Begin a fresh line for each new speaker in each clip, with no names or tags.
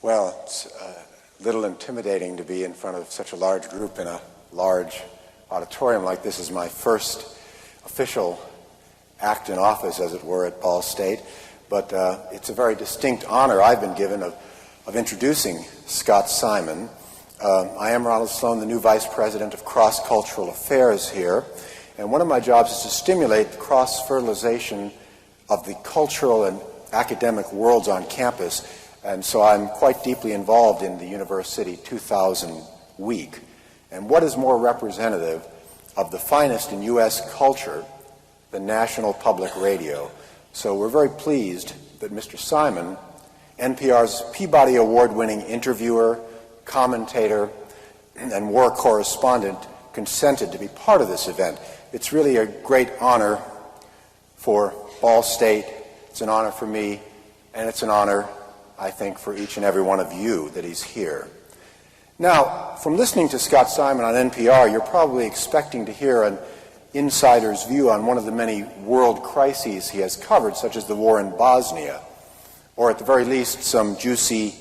Well, it's a little intimidating to be in front of such a large group in a large auditorium like this. Is my first official act in office, as it were, at Ball State. But it's a very distinct honor I've been given of introducing Scott Simon. I am Ronald Sloan, the new Vice President of Cross-Cultural Affairs here. And one of my jobs is to stimulate the cross-fertilization of the cultural and academic worlds on campus. And so I'm quite deeply involved in the UniverCity 2000 week. And what is more representative of the finest in U.S. culture than National Public Radio? So we're very pleased that Mr. Simon, NPR's Peabody Award-winning interviewer, commentator, and war correspondent, consented to be part of this event. It's really a great honor for Ball State, it's an honor for me, and it's an honor, I think, for each and every one of you that he's here. Now, from listening to Scott Simon on NPR, you're probably expecting to hear an insider's view on one of the many world crises he has covered, such as the war in Bosnia, or at the very least some juicy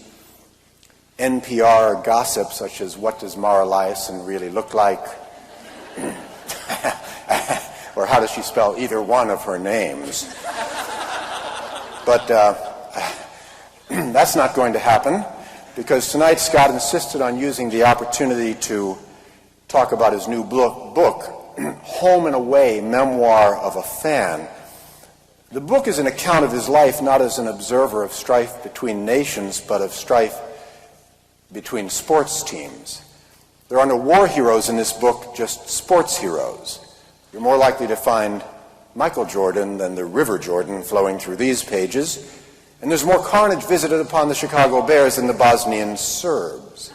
NPR gossip, such as what does Mara Liasson really look like, or how does she spell either one of her names. But that's not going to happen, because tonight Scott insisted on using the opportunity to talk about his new book, Home and Away, Memoir of a Fan. The book is an account of his life not as an observer of strife between nations, but of strife between sports teams. There are no war heroes in this book, just sports heroes. You're more likely to find Michael Jordan than the River Jordan flowing through these pages. And there's more carnage visited upon the Chicago Bears than the Bosnian Serbs.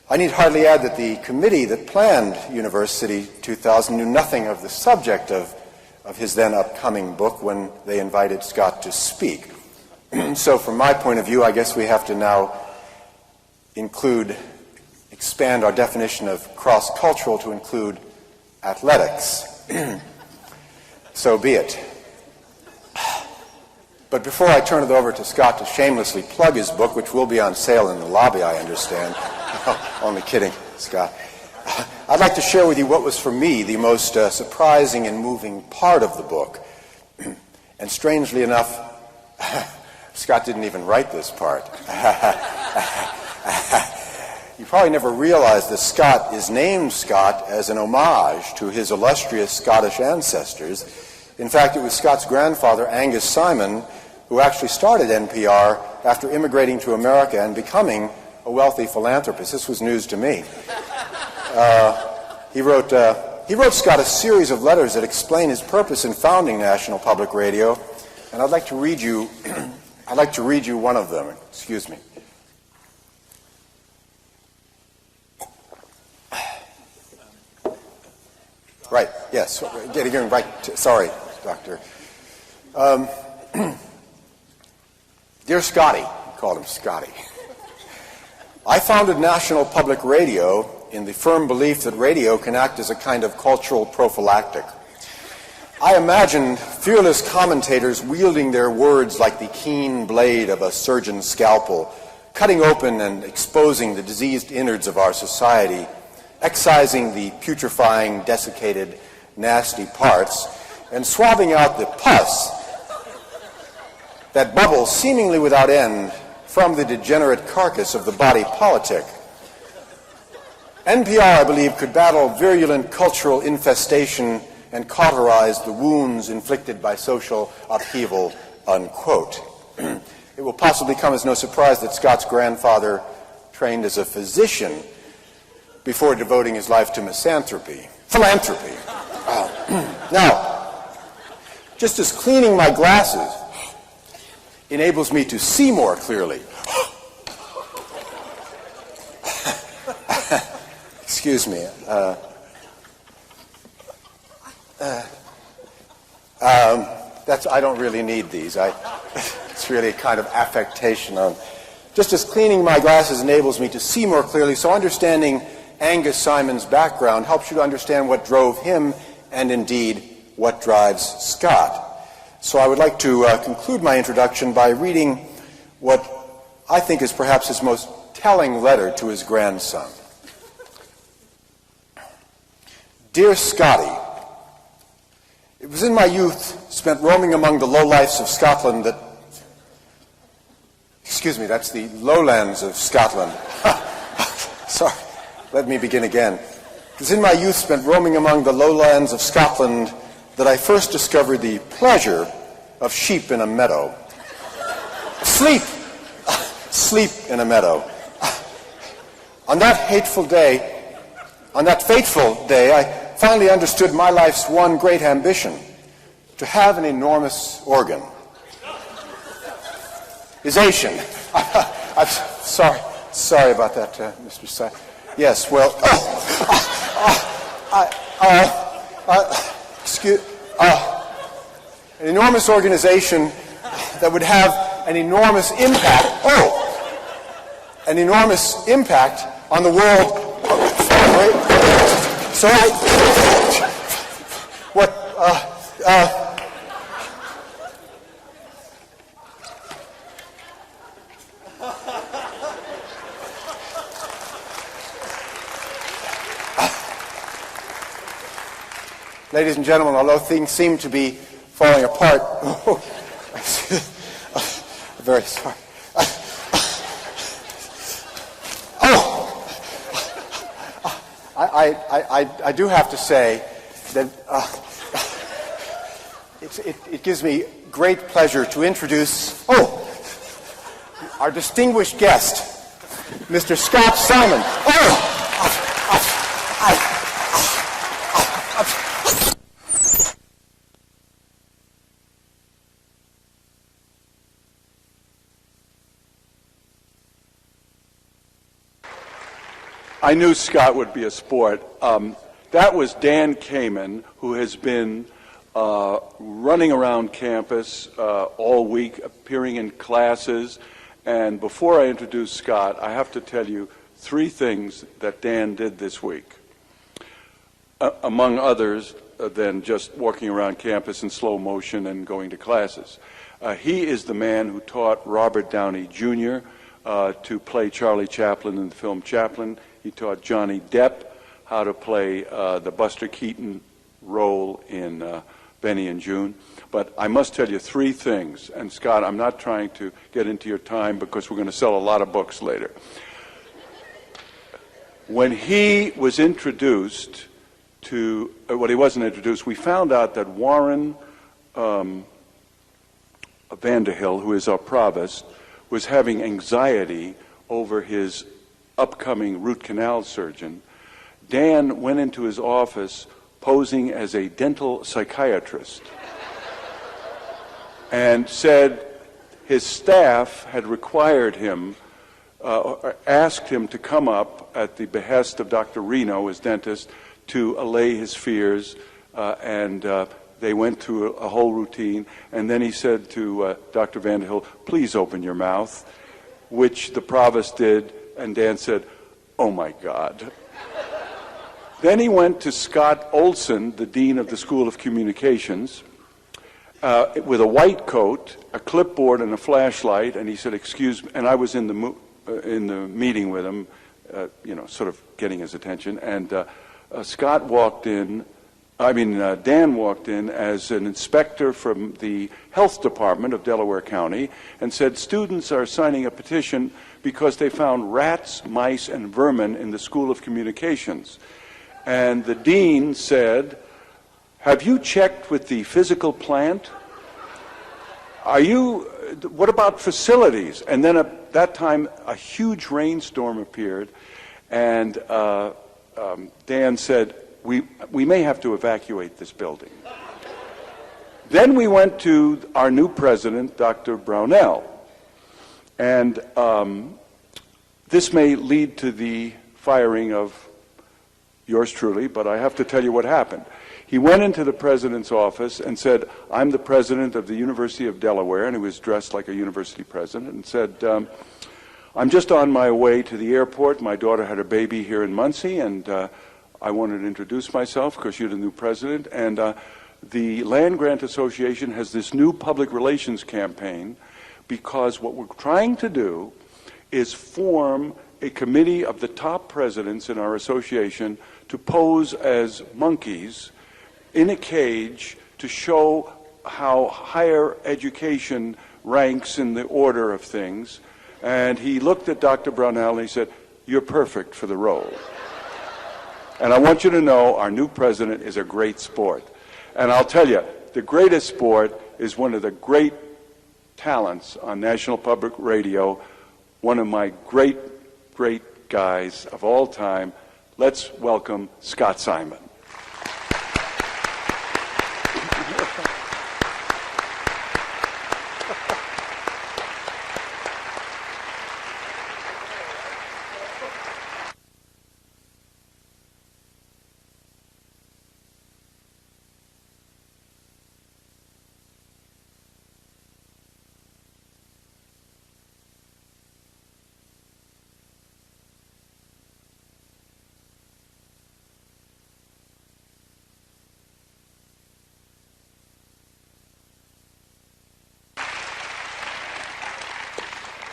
I need hardly add that the committee that planned UniverCity 2000 knew nothing of the subject of his then upcoming book when they invited Scott to speak. So from my point of view, I guess we have to now expand our definition of cross-cultural to include athletics. So be it. But before I turn it over to Scott to shamelessly plug his book, which will be on sale in the lobby, I understand. Only kidding, Scott. I'd like to share with you what was for me the most surprising and moving part of the book. And strangely enough, Scott didn't even write this part. You probably never realized that Scott is named Scott as an homage to his illustrious Scottish ancestors. In fact, it was Scott's grandfather, Angus Simon, who actually started NPR after immigrating to America and becoming a wealthy philanthropist. This was news to me. He wrote Scott a series of letters that explain his purpose in founding National Public Radio, and I'd like to read you one of them. Excuse me. Right, yes, getting right to, sorry, Doctor. Dear Scotty, he called him Scotty. I founded National Public Radio in the firm belief that radio can act as a kind of cultural prophylactic. I imagined fearless commentators wielding their words like the keen blade of a surgeon's scalpel, cutting open and exposing the diseased innards of our society, excising the putrefying, desiccated, nasty parts, and swabbing out the pus that bubbles seemingly without end from the degenerate carcass of the body politic. NPR, I believe, could battle virulent cultural infestation and cauterize the wounds inflicted by social upheaval, unquote. It will possibly come as no surprise that Scott's grandfather trained as a physician before devoting his life to philanthropy. Now, just as cleaning my glasses enables me to see more clearly, excuse me, I don't really need these. It's really a kind of affectation on. Just as cleaning my glasses enables me to see more clearly, so understanding Angus Simon's background helps you to understand what drove him and indeed what drives Scott. So I would like to conclude my introduction by reading what I think is perhaps his most telling letter to his grandson. Dear Scotty, it was in my youth, spent roaming among the lowlifes of Scotland that, excuse me, that's the lowlands of Scotland. Sorry, let me begin again. It was in my youth, spent roaming among the lowlands of Scotland that I first discovered the pleasure of sheep in a meadow. Sleep in a meadow. On that fateful day, I finally understood my life's one great ambition, to have an enormous organ. Isation. I'm sorry about that, Mr. Si. Yes, well, an enormous organization that would have an enormous impact. An enormous impact on the world. Sorry. What? Ladies and gentlemen, although things seem to be falling apart, very sorry. I do have to say that it gives me great pleasure to introduce our distinguished guest, Mr. Scott Simon.
I knew Scott would be a sport. That was Dan Kamin, who has been running around campus all week, appearing in classes. And before I introduce Scott, I have to tell you 3 things that Dan did this week, among others than just walking around campus in slow motion and going to classes. He is the man who taught Robert Downey Jr. To play Charlie Chaplin in the film Chaplin. He taught Johnny Depp how to play the Buster Keaton role in Benny and June. But I must tell you 3 things. And Scott, I'm not trying to get into your time because we're going to sell a lot of books later. When he was introduced to, well, he wasn't introduced, we found out that Warren Vanderhill, who is our provost, was having anxiety over his upcoming root canal surgeon. Dan went into his office posing as a dental psychiatrist and said his staff had required him, asked him to come up at the behest of Dr. Reno, his dentist, to allay his fears, and they went through a whole routine, and then he said to Dr. Vanderhill, "Please open your mouth," which the provost did, and Dan said, "Oh my God." Then he went to Scott Olson, the dean of the School of Communications, with a white coat, a clipboard, and a flashlight, and he said, "Excuse me," and I was in the meeting with him, sort of getting his attention, and Dan walked in as an inspector from the health department of Delaware County and said, "Students are signing a petition because they found rats, mice, and vermin in the School of Communications." And the dean said, "Have you checked with the physical plant? What about facilities?" And then at that time, a huge rainstorm appeared, and Dan said, we may have to evacuate this building. Then we went to our new president, Dr. Brownell, and this may lead to the firing of yours truly, but I have to tell you what happened. He went into the president's office and said, "I'm the president of the University of Delaware," and he was dressed like a university president, and said, "I'm just on my way to the airport. My daughter had a baby here in Muncie, and I wanted to introduce myself because you're the new president, and the Land Grant Association has this new public relations campaign because what we're trying to do is form a committee of the top presidents in our association to pose as monkeys in a cage to show how higher education ranks in the order of things. And he looked at Dr. Brownell and he said, "You're perfect for the role." And I want you to know our new president is a great sport. And I'll tell you, the greatest sport is one of the great talents on National Public Radio, one of my great, great guys of all time. Let's welcome Scott Simon.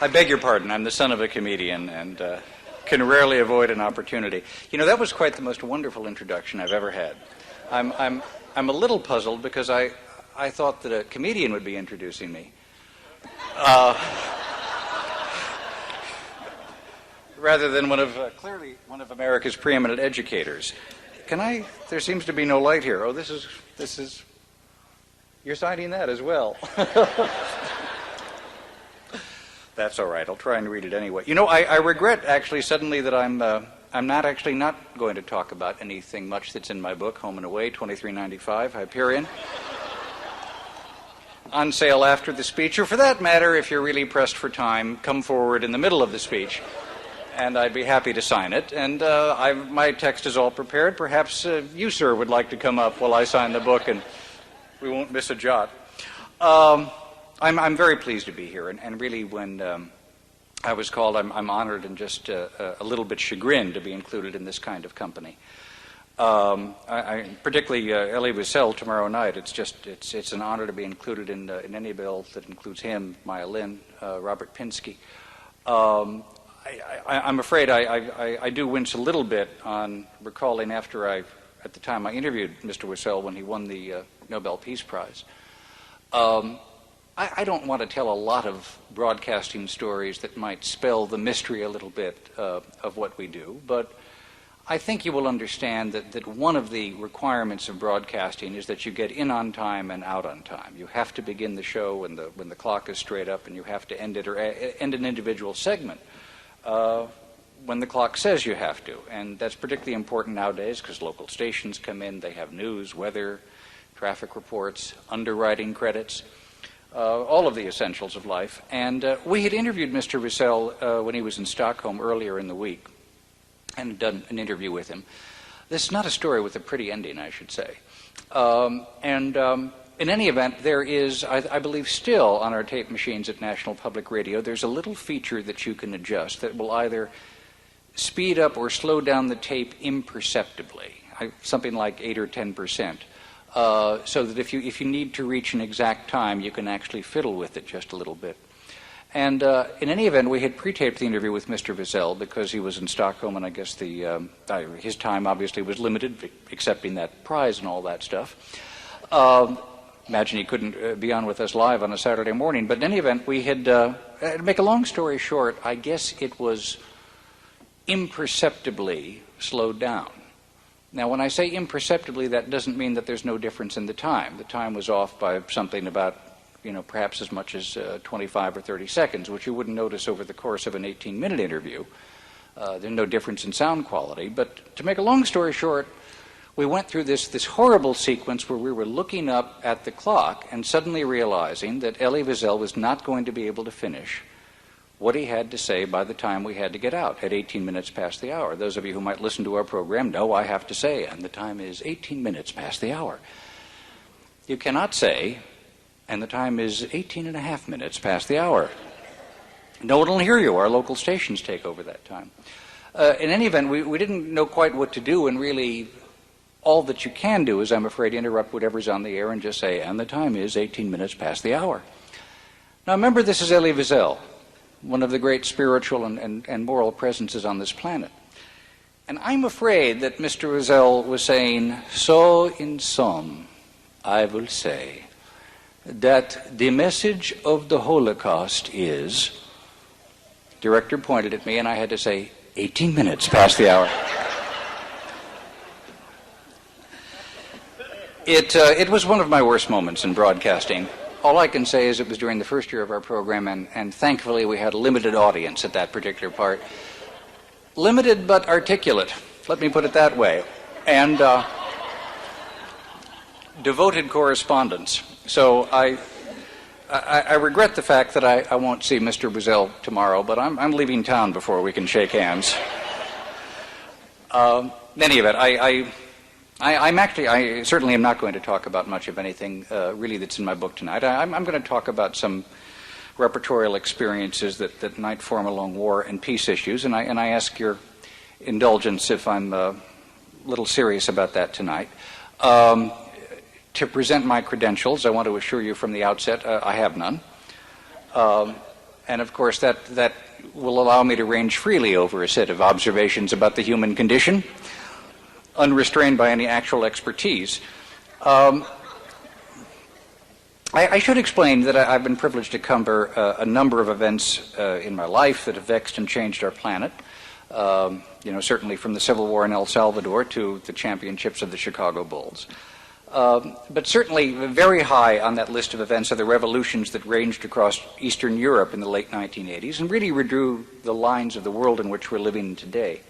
I beg your pardon. I'm the son of a comedian and can rarely avoid an opportunity. You know, that was quite the most wonderful introduction I've ever had. I'm a little puzzled because I thought that a comedian would be introducing me, rather than clearly one of America's preeminent educators. There seems to be no light here. Oh, this is. You're signing that as well. That's all right. I'll try and read it anyway. You know, I regret actually suddenly that I'm not going to talk about anything much that's in my book, Home and Away, $23.95, Hyperion. On sale after the speech, or for that matter, if you're really pressed for time, come forward in the middle of the speech, and I'd be happy to sign it. And my text is all prepared. Perhaps you, sir, would like to come up while I sign the book, and we won't miss a jot. I'm very pleased to be here, and really when I was called, I'm honored and just a little bit chagrined to be included in this kind of company. Particularly Elie Wiesel tomorrow night. It's an honor to be included in any bill that includes him, Maya Lin, Robert Pinsky. I'm afraid I do wince a little bit on recalling at the time I interviewed Mr. Wiesel when he won the Nobel Peace Prize. I don't want to tell a lot of broadcasting stories that might spell the mystery a little bit of what we do, but I think you will understand that one of the requirements of broadcasting is that you get in on time and out on time. You have to begin the show when the clock is straight up, and you have to end it or end an individual segment when the clock says you have to. And that's particularly important nowadays because local stations come in, they have news, weather, traffic reports, underwriting credits. All of the essentials of life. And we had interviewed Mr. Wiesel when he was in Stockholm earlier in the week and done an interview with him. This is not a story with a pretty ending, I should say. In any event, there is, I believe still on our tape machines at National Public Radio, there's a little feature that you can adjust that will either speed up or slow down the tape imperceptibly, something like 8 or 10%. So that if you need to reach an exact time, you can actually fiddle with it just a little bit. And in any event, we had pre-taped the interview with Mr. Wiesel because he was in Stockholm, and I guess his time obviously was limited, accepting that prize and all that stuff. Imagine he couldn't be on with us live on a Saturday morning. But in any event, we had, to make a long story short, I guess it was imperceptibly slowed down. Now, when I say imperceptibly, that doesn't mean that there's no difference in the time. The time was off by something about, perhaps as much as 25 or 30 seconds, which you wouldn't notice over the course of an 18-minute interview. There's no difference in sound quality. But to make a long story short, we went through this horrible sequence where we were looking up at the clock and suddenly realizing that Elie Wiesel was not going to be able to finish what he had to say by the time we had to get out at 18 minutes past the hour. Those of you who might listen to our program know I have to say, and the time is 18 minutes past the hour. You cannot say, and the time is 18 and a half minutes past the hour. No one will hear you. Our local stations take over that time. In any event, we didn't know quite what to do, and really all that you can do is, I'm afraid, interrupt whatever's on the air and just say, and the time is 18 minutes past the hour. Now remember, this is Elie Wiesel. one of the great spiritual and moral presences on this planet. And I'm afraid that Mr. Wiesel was saying, so in sum, I will say that the message of the Holocaust is, director pointed at me and I had to say, 18 minutes past the hour. It was one of my worst moments in broadcasting. All I can say is it was during the first year of our program, and thankfully we had a limited audience at that particular part. Limited but articulate, let me put it that way, and devoted correspondents. So I regret the fact that I won't see Mr. Wiesel tomorrow, but I'm leaving town before we can shake hands. In any event, I certainly am not going to talk about much of anything really that's in my book tonight. I'm going to talk about some repertorial experiences that might form along war and peace issues, and I ask your indulgence if I'm a little serious about that tonight. To present my credentials, I want to assure you from the outset, I have none. And of course that will allow me to range freely over a set of observations about the human condition, unrestrained by any actual expertise. I should explain that I've been privileged to cover a number of events in my life that have vexed and changed our planet. Certainly from the Civil War in El Salvador to the championships of the Chicago Bulls. But certainly very high on that list of events are the revolutions that ranged across Eastern Europe in the late 1980s and really redrew the lines of the world in which we're living today.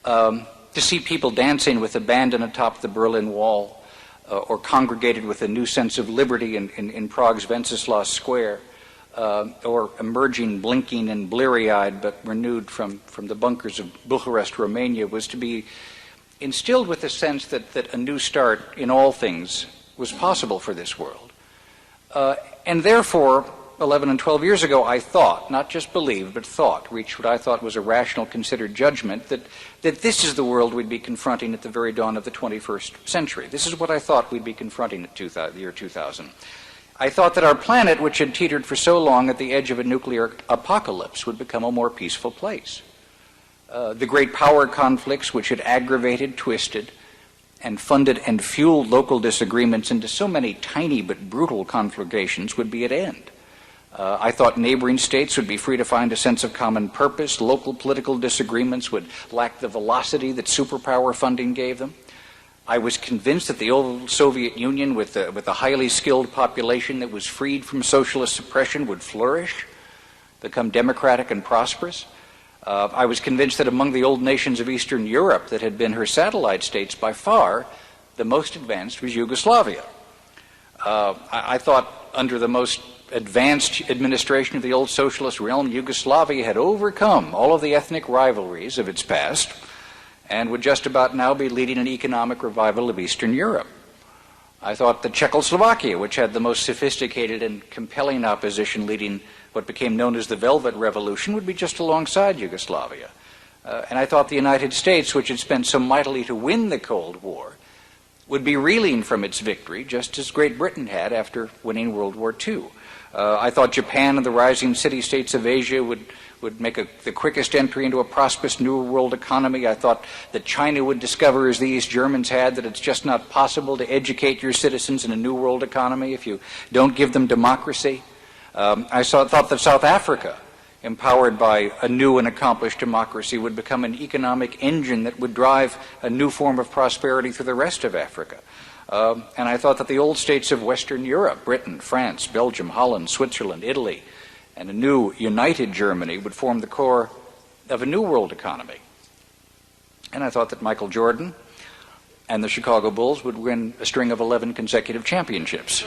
To see people dancing with abandon atop the Berlin Wall, or congregated with a new sense of liberty in Prague's Wenceslas Square, or emerging blinking and bleary-eyed but renewed from the bunkers of Bucharest, Romania, was to be instilled with the sense that a new start in all things was possible for this world. And therefore, 11 and 12 years ago, I thought, not just believed, but thought, reached what I thought was a rational, considered judgment that this is the world we'd be confronting at the very dawn of the 21st century. This is what I thought we'd be confronting at the year 2000. I thought that our planet, which had teetered for so long at the edge of a nuclear apocalypse, would become a more peaceful place. The great power conflicts which had aggravated, twisted, and funded and fueled local disagreements into so many tiny but brutal conflagrations would be at end. I thought neighboring states would be free to find a sense of common purpose. Local political disagreements would lack the velocity that superpower funding gave them. I was convinced that the old Soviet Union, with a highly skilled population that was freed from socialist suppression, would flourish, become democratic and prosperous. I was convinced that among the old nations of Eastern Europe that had been her satellite states, by far the most advanced was Yugoslavia. I thought under the most advanced administration of the old socialist realm, Yugoslavia had overcome all of the ethnic rivalries of its past and would just about now be leading an economic revival of Eastern Europe. I thought that Czechoslovakia, which had the most sophisticated and compelling opposition leading what became known as the Velvet Revolution, would be just alongside Yugoslavia. And I thought the United States, which had spent so mightily to win the Cold War, would be reeling from its victory, just as Great Britain had after winning World War II. I thought Japan and the rising city-states of Asia would make the quickest entry into a prosperous new world economy. I thought that China would discover, as the East Germans had, that it's just not possible to educate your citizens in a new world economy if you don't give them democracy. I thought that South Africa, empowered by a new and accomplished democracy, would become an economic engine that would drive a new form of prosperity through the rest of Africa. And I thought that the old states of Western Europe, Britain, France, Belgium, Holland, Switzerland, Italy, and a new united Germany would form the core of a new world economy. And I thought that Michael Jordan and the Chicago Bulls would win a string of 11 consecutive championships.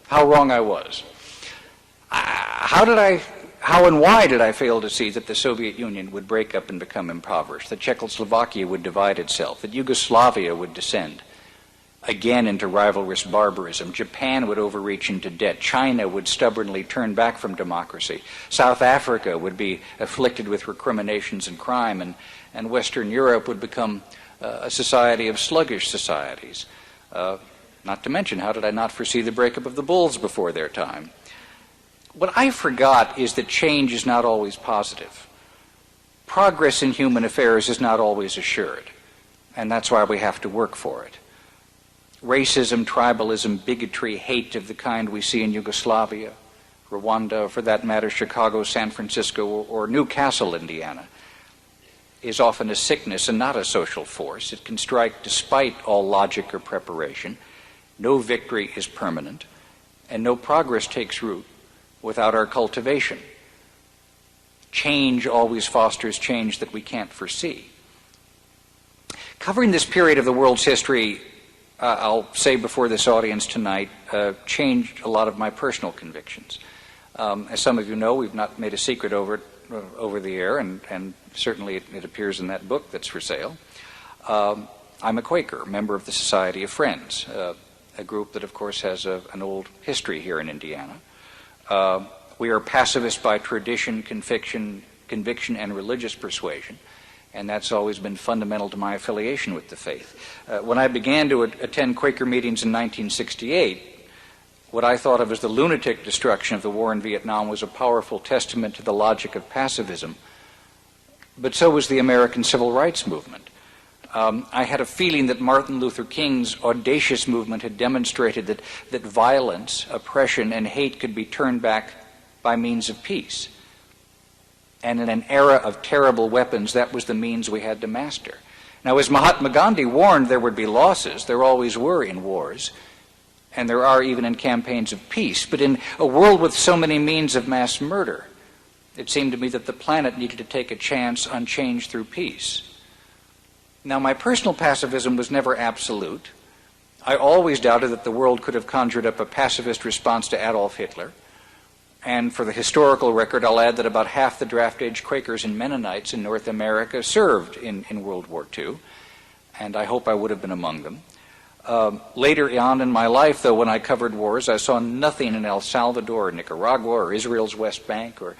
How wrong I was. How and why did I fail to see that the Soviet Union would break up and become impoverished, that Czechoslovakia would divide itself, that Yugoslavia would descend again into rivalrous barbarism, Japan would overreach into debt, China would stubbornly turn back from democracy, South Africa would be afflicted with recriminations and crime, and Western Europe would become a society of sluggish societies. Not to mention, how did I not foresee the breakup of the Bulls before their time? What I forgot is that change is not always positive. Progress in human affairs is not always assured, and that's why we have to work for it. Racism, tribalism, bigotry, hate of the kind we see in Yugoslavia, Rwanda, or for that matter, Chicago, San Francisco, or Newcastle, Indiana, is often a sickness and not a social force. It can strike despite all logic or preparation. No victory is permanent, and no progress takes root without our cultivation. Change always fosters change that we can't foresee. Covering this period of the world's history, I'll say before this audience tonight, changed a lot of my personal convictions. As some of you know, we've not made a secret over the air, and certainly it appears in that book that's for sale. I'm a Quaker, a member of the Society of Friends, a group that, of course, has an old history here in Indiana. We are pacifist by tradition, conviction, and religious persuasion, and that's always been fundamental to my affiliation with the faith. When I began to attend Quaker meetings in 1968, what I thought of as the lunatic destruction of the war in Vietnam was a powerful testament to the logic of pacifism, but so was the American Civil Rights Movement. I had a feeling that Martin Luther King's audacious movement had demonstrated that violence, oppression, and hate could be turned back by means of peace. And in an era of terrible weapons, that was the means we had to master. Now, as Mahatma Gandhi warned, there would be losses. There always were in wars, and there are even in campaigns of peace. But in a world with so many means of mass murder, it seemed to me that the planet needed to take a chance on change through peace. Now, my personal pacifism was never absolute. I always doubted that the world could have conjured up a pacifist response to Adolf Hitler. And for the historical record, I'll add that about half the draft-age Quakers and Mennonites in North America served in World War II, and I hope I would have been among them. Later on in my life, though, when I covered wars, I saw nothing in El Salvador or Nicaragua or Israel's West Bank or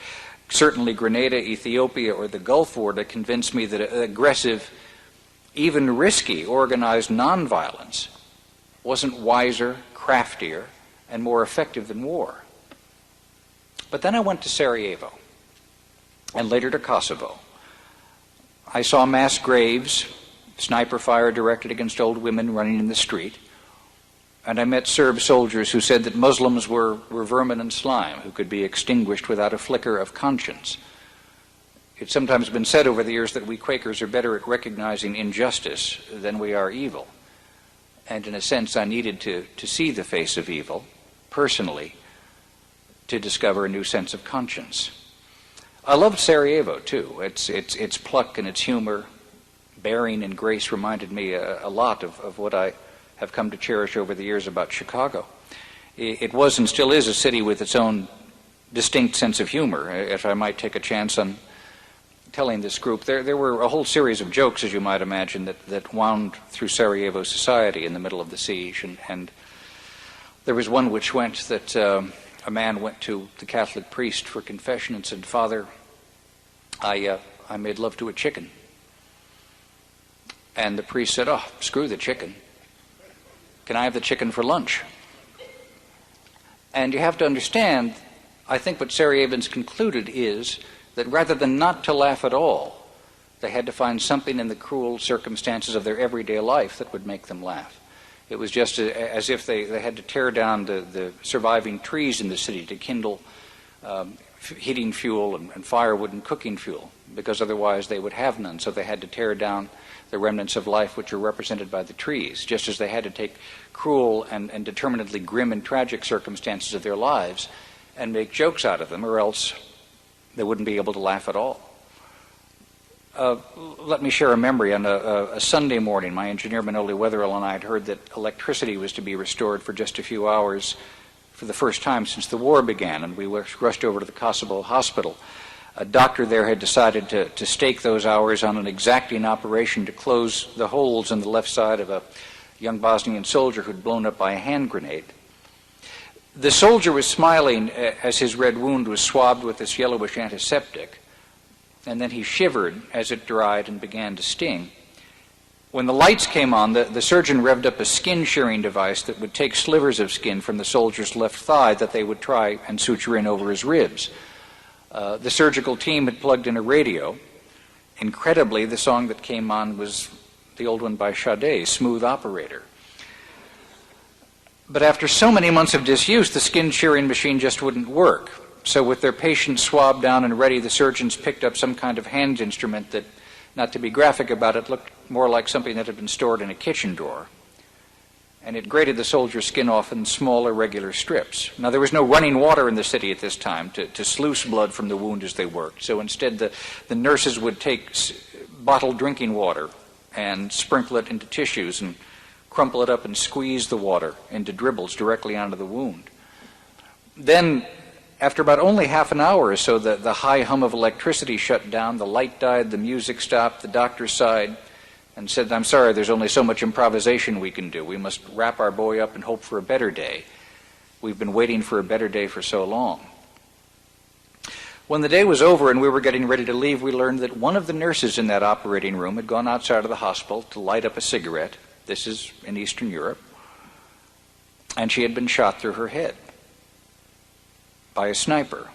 certainly Grenada, Ethiopia, or the Gulf War to convince me that aggressive, even risky, organized nonviolence wasn't wiser, craftier, and more effective than war. But then I went to Sarajevo, and later to Kosovo. I saw mass graves, sniper fire directed against old women running in the street, and I met Serb soldiers who said that Muslims were vermin and slime who could be extinguished without a flicker of conscience. It's sometimes been said over the years that we Quakers are better at recognizing injustice than we are evil. And in a sense, I needed to see the face of evil, personally, to discover a new sense of conscience. I loved Sarajevo, too. Its pluck and its humor, bearing and grace reminded me a lot of what I have come to cherish over the years about Chicago. It was and still is a city with its own distinct sense of humor, if I might take a chance on telling this group. There were a whole series of jokes, as you might imagine, that wound through Sarajevo society in the middle of the siege, and there was one which went that a man went to the Catholic priest for confession and said, "Father, I made love to a chicken." And the priest said, "Oh, screw the chicken. Can I have the chicken for lunch?" And you have to understand, I think what Sarajevans concluded is that rather than not to laugh at all, they had to find something in the cruel circumstances of their everyday life that would make them laugh. It was just as if they had to tear down the surviving trees in the city to kindle heating fuel and firewood and cooking fuel, because otherwise they would have none. So they had to tear down the remnants of life which are represented by the trees, just as they had to take cruel and determinedly grim and tragic circumstances of their lives and make jokes out of them, or else they wouldn't be able to laugh at all. Let me share a memory. On a Sunday morning, my engineer, Manoli Wetherill, and I had heard that electricity was to be restored for just a few hours for the first time since the war began, and we rushed over to the Kosovo hospital. A doctor there had decided to stake those hours on an exacting operation to close the holes in the left side of a young Bosnian soldier who'd blown up by a hand grenade. The soldier was smiling as his red wound was swabbed with this yellowish antiseptic, and then he shivered as it dried and began to sting. When the lights came on, the surgeon revved up a skin shearing device that would take slivers of skin from the soldier's left thigh that they would try and suture in over his ribs. The surgical team had plugged in a radio. Incredibly, the song that came on was the old one by Sade, Smooth Operator. But after so many months of disuse, the skin shearing machine just wouldn't work. So with their patient swabbed down and ready, the surgeons picked up some kind of hand instrument that, not to be graphic about it, looked more like something that had been stored in a kitchen drawer. And it grated the soldier's skin off in small, irregular strips. Now, there was no running water in the city at this time to sluice blood from the wound as they worked. So instead, the nurses would take bottled drinking water and sprinkle it into tissues and crumple it up and squeeze the water into dribbles directly onto the wound. Then, after about only half an hour or so, the high hum of electricity shut down, the light died, the music stopped, the doctor sighed and said, "I'm sorry, there's only so much improvisation we can do. We must wrap our boy up and hope for a better day. We've been waiting for a better day for so long." When the day was over and we were getting ready to leave, we learned that one of the nurses in that operating room had gone outside of the hospital to light up a cigarette. This is in Eastern Europe. And she had been shot through her head by a sniper.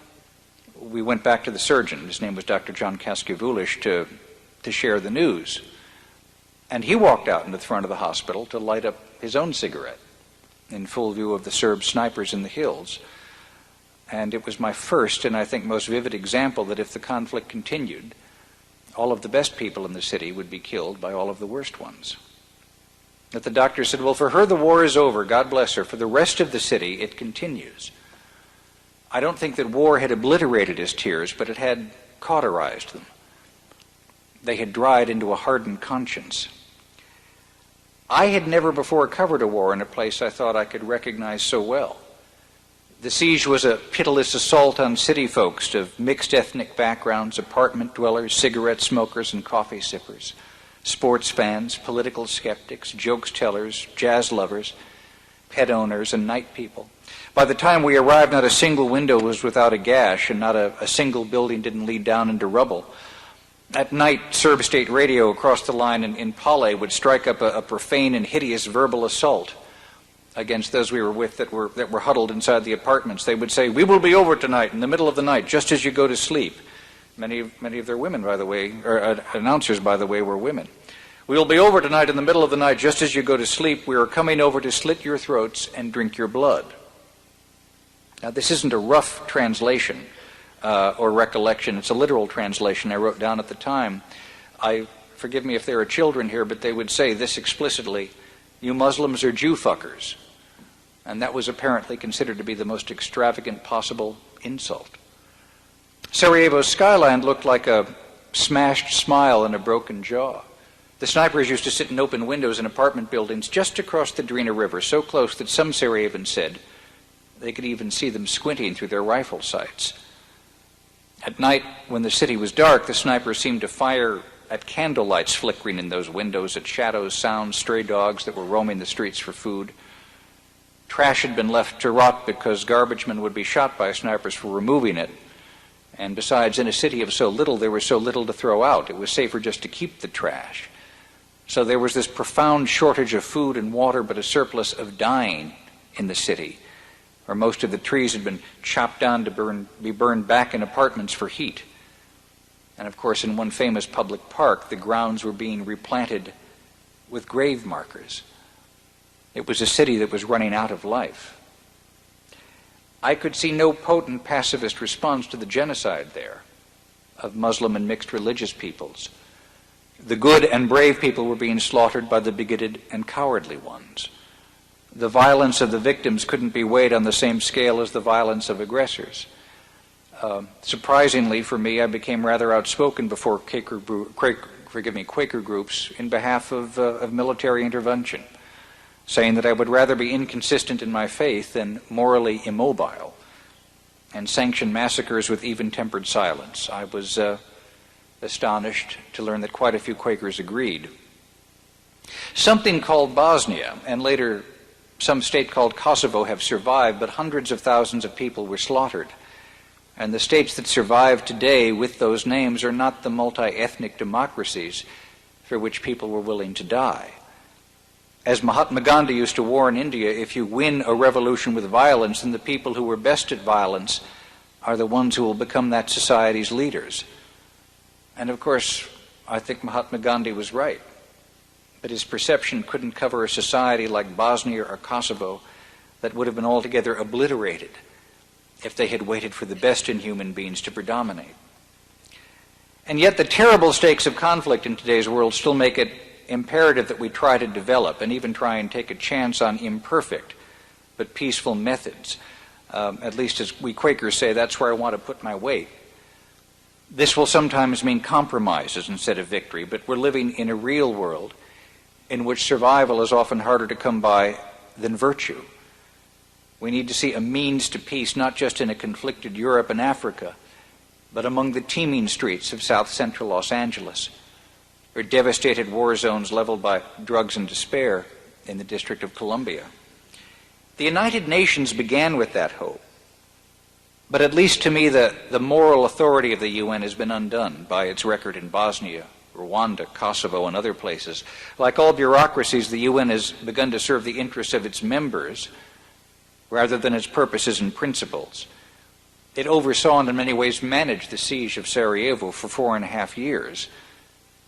We went back to the surgeon. His name was Dr. John Kaskivulish to share the news. And he walked out into the front of the hospital to light up his own cigarette in full view of the Serb snipers in the hills. And it was my first and I think most vivid example that if the conflict continued, all of the best people in the city would be killed by all of the worst ones. That the doctor said, well, for her the war is over, God bless her. For the rest of the city, it continues. I don't think that war had obliterated his tears, but it had cauterized them. They had dried into a hardened conscience. I had never before covered a war in a place I thought I could recognize so well. The siege was a pitiless assault on city folks of mixed ethnic backgrounds, apartment dwellers, cigarette smokers, and coffee sippers, sports fans, political skeptics, jokes tellers, jazz lovers, pet owners, and night people. By the time we arrived, not a single window was without a gash, and not a single building didn't lead down into rubble. At night, Serb state radio across the line in Pale would strike up a profane and hideous verbal assault against those we were with that were huddled inside the apartments. They would say, "We will be over tonight in the middle of the night, just as you go to sleep." Many of their women, by the way, or announcers, by the way, were women. "We will be over tonight in the middle of the night, just as you go to sleep. We are coming over to slit your throats and drink your blood." Now, this isn't a rough translation or recollection. It's a literal translation I wrote down at the time. Forgive me if there are children here, but they would say this explicitly: "You Muslims are Jew fuckers." And that was apparently considered to be the most extravagant possible insult. Sarajevo's skyline looked like a smashed smile and a broken jaw. The snipers used to sit in open windows in apartment buildings just across the Drina River, so close that some Sarajevans said they could even see them squinting through their rifle sights. At night, when the city was dark, the snipers seemed to fire at candle lights flickering in those windows, at shadows, sounds, stray dogs that were roaming the streets for food. Trash had been left to rot because garbage men would be shot by snipers for removing it. And besides, in a city of so little, there was so little to throw out. It was safer just to keep the trash. So there was this profound shortage of food and water, but a surplus of dying in the city, where most of the trees had been chopped down to be burned back in apartments for heat. And of course, in one famous public park, the grounds were being replanted with grave markers. It was a city that was running out of life. I could see no potent pacifist response to the genocide there of Muslim and mixed religious peoples. The good and brave people were being slaughtered by the bigoted and cowardly ones. The violence of the victims couldn't be weighed on the same scale as the violence of aggressors. Surprisingly for me, I became rather outspoken before Quaker groups in behalf of military intervention, saying that I would rather be inconsistent in my faith than morally immobile and sanction massacres with even-tempered silence. I was astonished to learn that quite a few Quakers agreed. Something called Bosnia, and later some state called Kosovo, have survived, but hundreds of thousands of people were slaughtered. And the states that survive today with those names are not the multi-ethnic democracies for which people were willing to die. As Mahatma Gandhi used to warn India, if you win a revolution with violence, then the people who were best at violence are the ones who will become that society's leaders. And of course, I think Mahatma Gandhi was right. But his perception couldn't cover a society like Bosnia or Kosovo that would have been altogether obliterated if they had waited for the best in human beings to predominate. And yet the terrible stakes of conflict in today's world still make it imperative that we try to develop and even try and take a chance on imperfect but peaceful methods. At least as we Quakers say, that's where I want to put my weight. This will sometimes mean compromises instead of victory, but we're living in a real world in which survival is often harder to come by than virtue. We need to see a means to peace, not just in a conflicted Europe and Africa, but among the teeming streets of South Central Los Angeles, or devastated war zones leveled by drugs and despair in the District of Columbia. The United Nations began with that hope, but at least to me the moral authority of the UN has been undone by its record in Bosnia, Rwanda, Kosovo, and other places. Like all bureaucracies, the UN has begun to serve the interests of its members rather than its purposes and principles. It oversaw and in many ways managed the siege of Sarajevo for 4.5 years.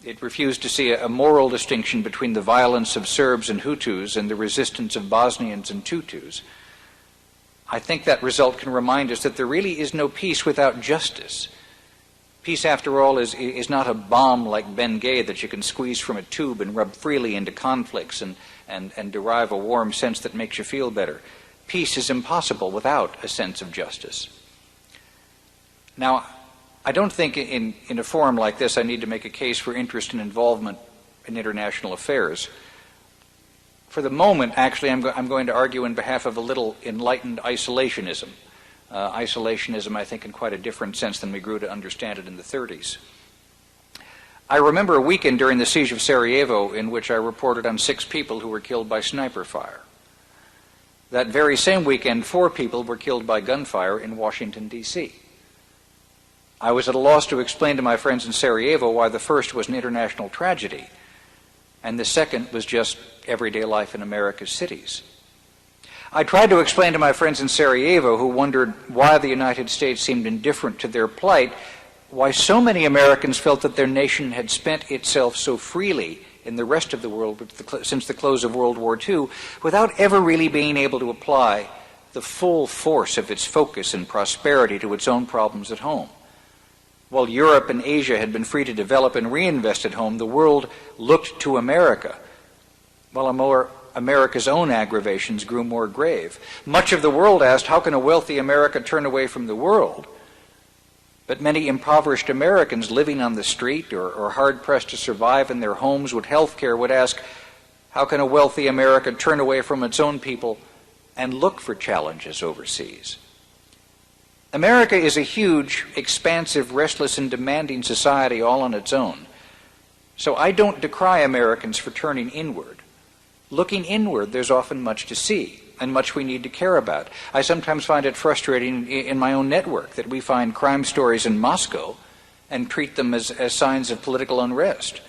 It refused to see a moral distinction between the violence of Serbs and Hutus and the resistance of Bosnians and Tutus. I think that result can remind us that there really is no peace without justice. Peace, after all, is not a bomb like Bengay that you can squeeze from a tube and rub freely into conflicts and derive a warm sense that makes you feel better. Peace is impossible without a sense of justice. Now, I don't think in a forum like this I need to make a case for interest and involvement in international affairs. For the moment, actually, I'm going to argue in behalf of a little enlightened isolationism. Isolationism, I think, in quite a different sense than we grew to understand it in the 30s. I remember a weekend during the siege of Sarajevo in which I reported on 6 people who were killed by sniper fire. That very same weekend, 4 people were killed by gunfire in Washington, D.C. I was at a loss to explain to my friends in Sarajevo why the first was an international tragedy and the second was just everyday life in America's cities. I tried to explain to my friends in Sarajevo, who wondered why the United States seemed indifferent to their plight, why so many Americans felt that their nation had spent itself so freely in the rest of the world since the close of World War II without ever really being able to apply the full force of its focus and prosperity to its own problems at home. While Europe and Asia had been free to develop and reinvest at home, the world looked to America, while America's own aggravations grew more grave. Much of the world asked, how can a wealthy America turn away from the world? But many impoverished Americans living on the street or hard-pressed to survive in their homes with health care would ask, how can a wealthy America turn away from its own people and look for challenges overseas? America is a huge, expansive, restless, and demanding society all on its own. So I don't decry Americans for turning inward. Looking inward, there's often much to see and much we need to care about. I sometimes find it frustrating in my own network that we find crime stories in Moscow and treat them as signs of political unrest.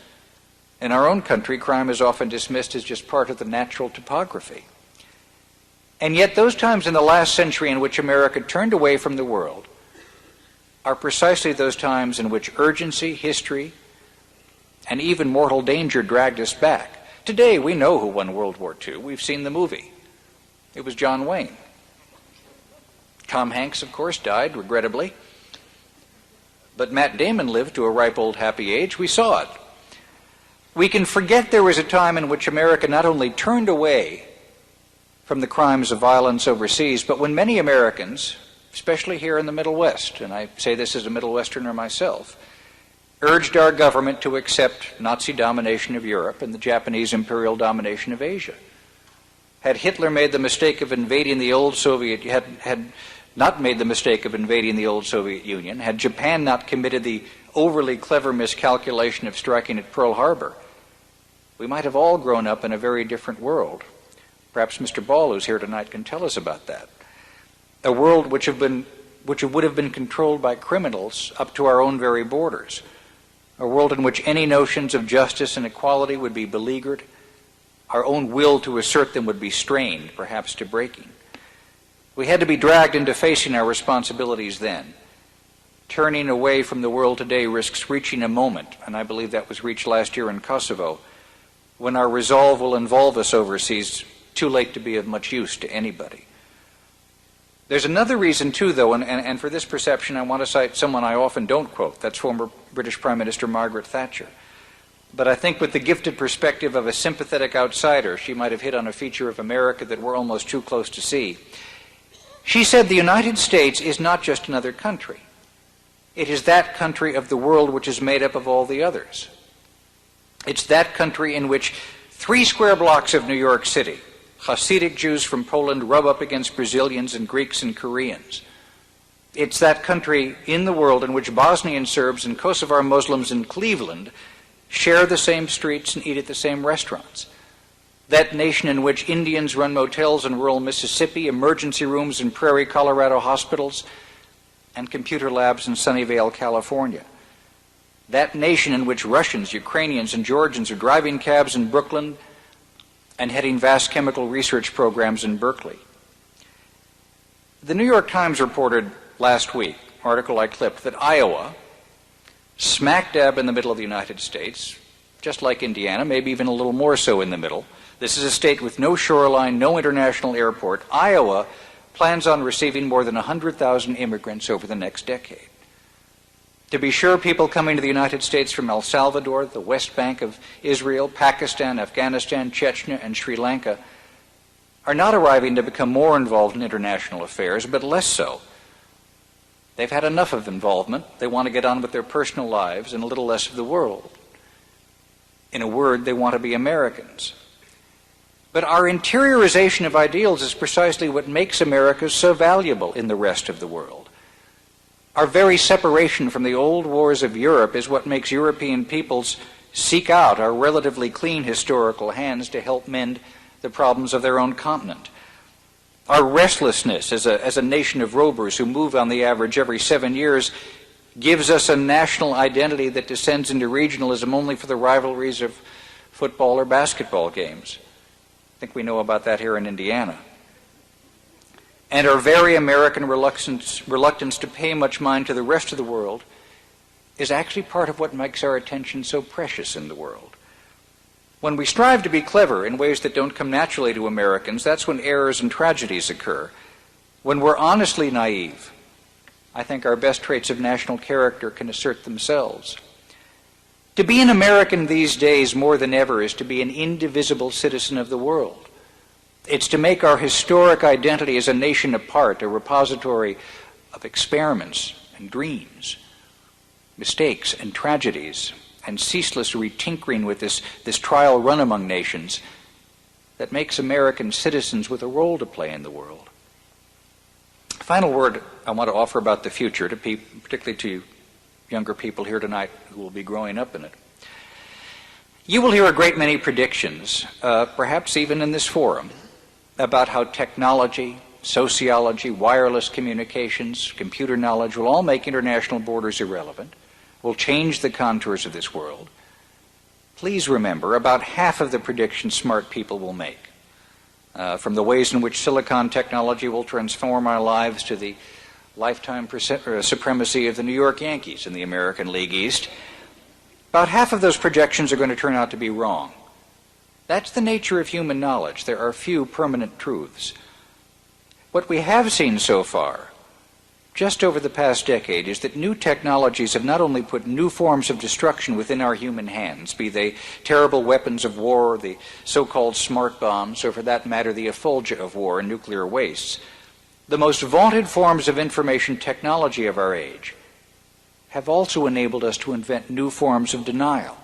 In our own country, crime is often dismissed as just part of the natural topography. And yet those times in the last century in which America turned away from the world are precisely those times in which urgency, history, and even mortal danger dragged us back. Today we know who won World War II. We've seen the movie. It was John Wayne. Tom Hanks, of course, died, regrettably. But Matt Damon lived to a ripe old happy age. We saw it. We can forget there was a time in which America not only turned away from the crimes of violence overseas, but when many Americans, especially here in the Middle West, and I say this as a Middle Westerner myself, urged our government to accept Nazi domination of Europe and the Japanese imperial domination of Asia. Had Hitler made the mistake of invading the old had not made the mistake of invading the old Soviet Union, had Japan not committed the overly clever miscalculation of striking at Pearl Harbor, we might have all grown up in a very different world. Perhaps Mr. Ball, who's here tonight, can tell us about that. A world which would have been controlled by criminals up to our own very borders. a world in which any notions of justice and equality would be beleaguered, our own will to assert them would be strained, perhaps to breaking. We had to be dragged into facing our responsibilities then. Turning away from the world today risks reaching a moment, and I believe that was reached last year in Kosovo, when our resolve will involve us overseas, too late to be of much use to anybody. There's another reason, too, though, and for this perception I want to cite someone I often don't quote. That's former British Prime Minister Margaret Thatcher. But I think with the gifted perspective of a sympathetic outsider, she might have hit on a feature of America that we're almost too close to see. She said the United States is not just another country. It is that country of the world which is made up of all the others. It's that country in which 3 square blocks of New York City, Hasidic Jews from Poland rub up against Brazilians and Greeks and Koreans. It's that country in the world in which Bosnian Serbs and Kosovar Muslims in Cleveland share the same streets and eat at the same restaurants. That nation in which Indians run motels in rural Mississippi, emergency rooms in prairie Colorado hospitals, and computer labs in Sunnyvale, California. That nation in which Russians, Ukrainians, and Georgians are driving cabs in Brooklyn and heading vast chemical research programs in Berkeley. The New York Times reported last week, article I clipped, that Iowa, smack dab in the middle of the United States, just like Indiana, maybe even a little more so in the middle. This is a state with no shoreline, no international airport. Iowa plans on receiving more than 100,000 immigrants over the next decade. To be sure, people coming to the United States from El Salvador, the West Bank of Israel, Pakistan, Afghanistan, Chechnya, and Sri Lanka are not arriving to become more involved in international affairs, but less so. They've had enough of involvement. They want to get on with their personal lives and a little less of the world. In a word, they want to be Americans. But our interiorization of ideals is precisely what makes America so valuable in the rest of the world. Our very separation from the old wars of Europe is what makes European peoples seek out our relatively clean historical hands to help mend the problems of their own continent. Our restlessness as a nation of rovers who move on the average every 7 years gives us a national identity that descends into regionalism only for the rivalries of football or basketball games. I think we know about that here in Indiana. And our very American reluctance to pay much mind to the rest of the world is actually part of what makes our attention so precious in the world. When we strive to be clever in ways that don't come naturally to Americans, that's when errors and tragedies occur. When we're honestly naive, I think our best traits of national character can assert themselves. To be an American these days more than ever is to be an indivisible citizen of the world. It's to make our historic identity as a nation apart, a repository of experiments and dreams, mistakes and tragedies, and ceaseless retinkering with this trial run among nations that makes American citizens with a role to play in the world. Final word I want to offer about the future, to people, particularly to younger people here tonight who will be growing up in it. You will hear a great many predictions, perhaps even in this forum, about how technology, sociology, wireless communications, computer knowledge will all make international borders irrelevant, will change the contours of this world. Please remember, about half of the predictions smart people will make, from the ways in which silicon technology will transform our lives to the lifetime supremacy of the New York Yankees in the American League East. About half of those projections are going to turn out to be wrong. That's the nature of human knowledge. There are few permanent truths. What we have seen so far, just over the past decade, is that new technologies have not only put new forms of destruction within our human hands, be they terrible weapons of war, the so-called smart bombs, or for that matter the effulgia of war and nuclear wastes, the most vaunted forms of information technology of our age have also enabled us to invent new forms of denial.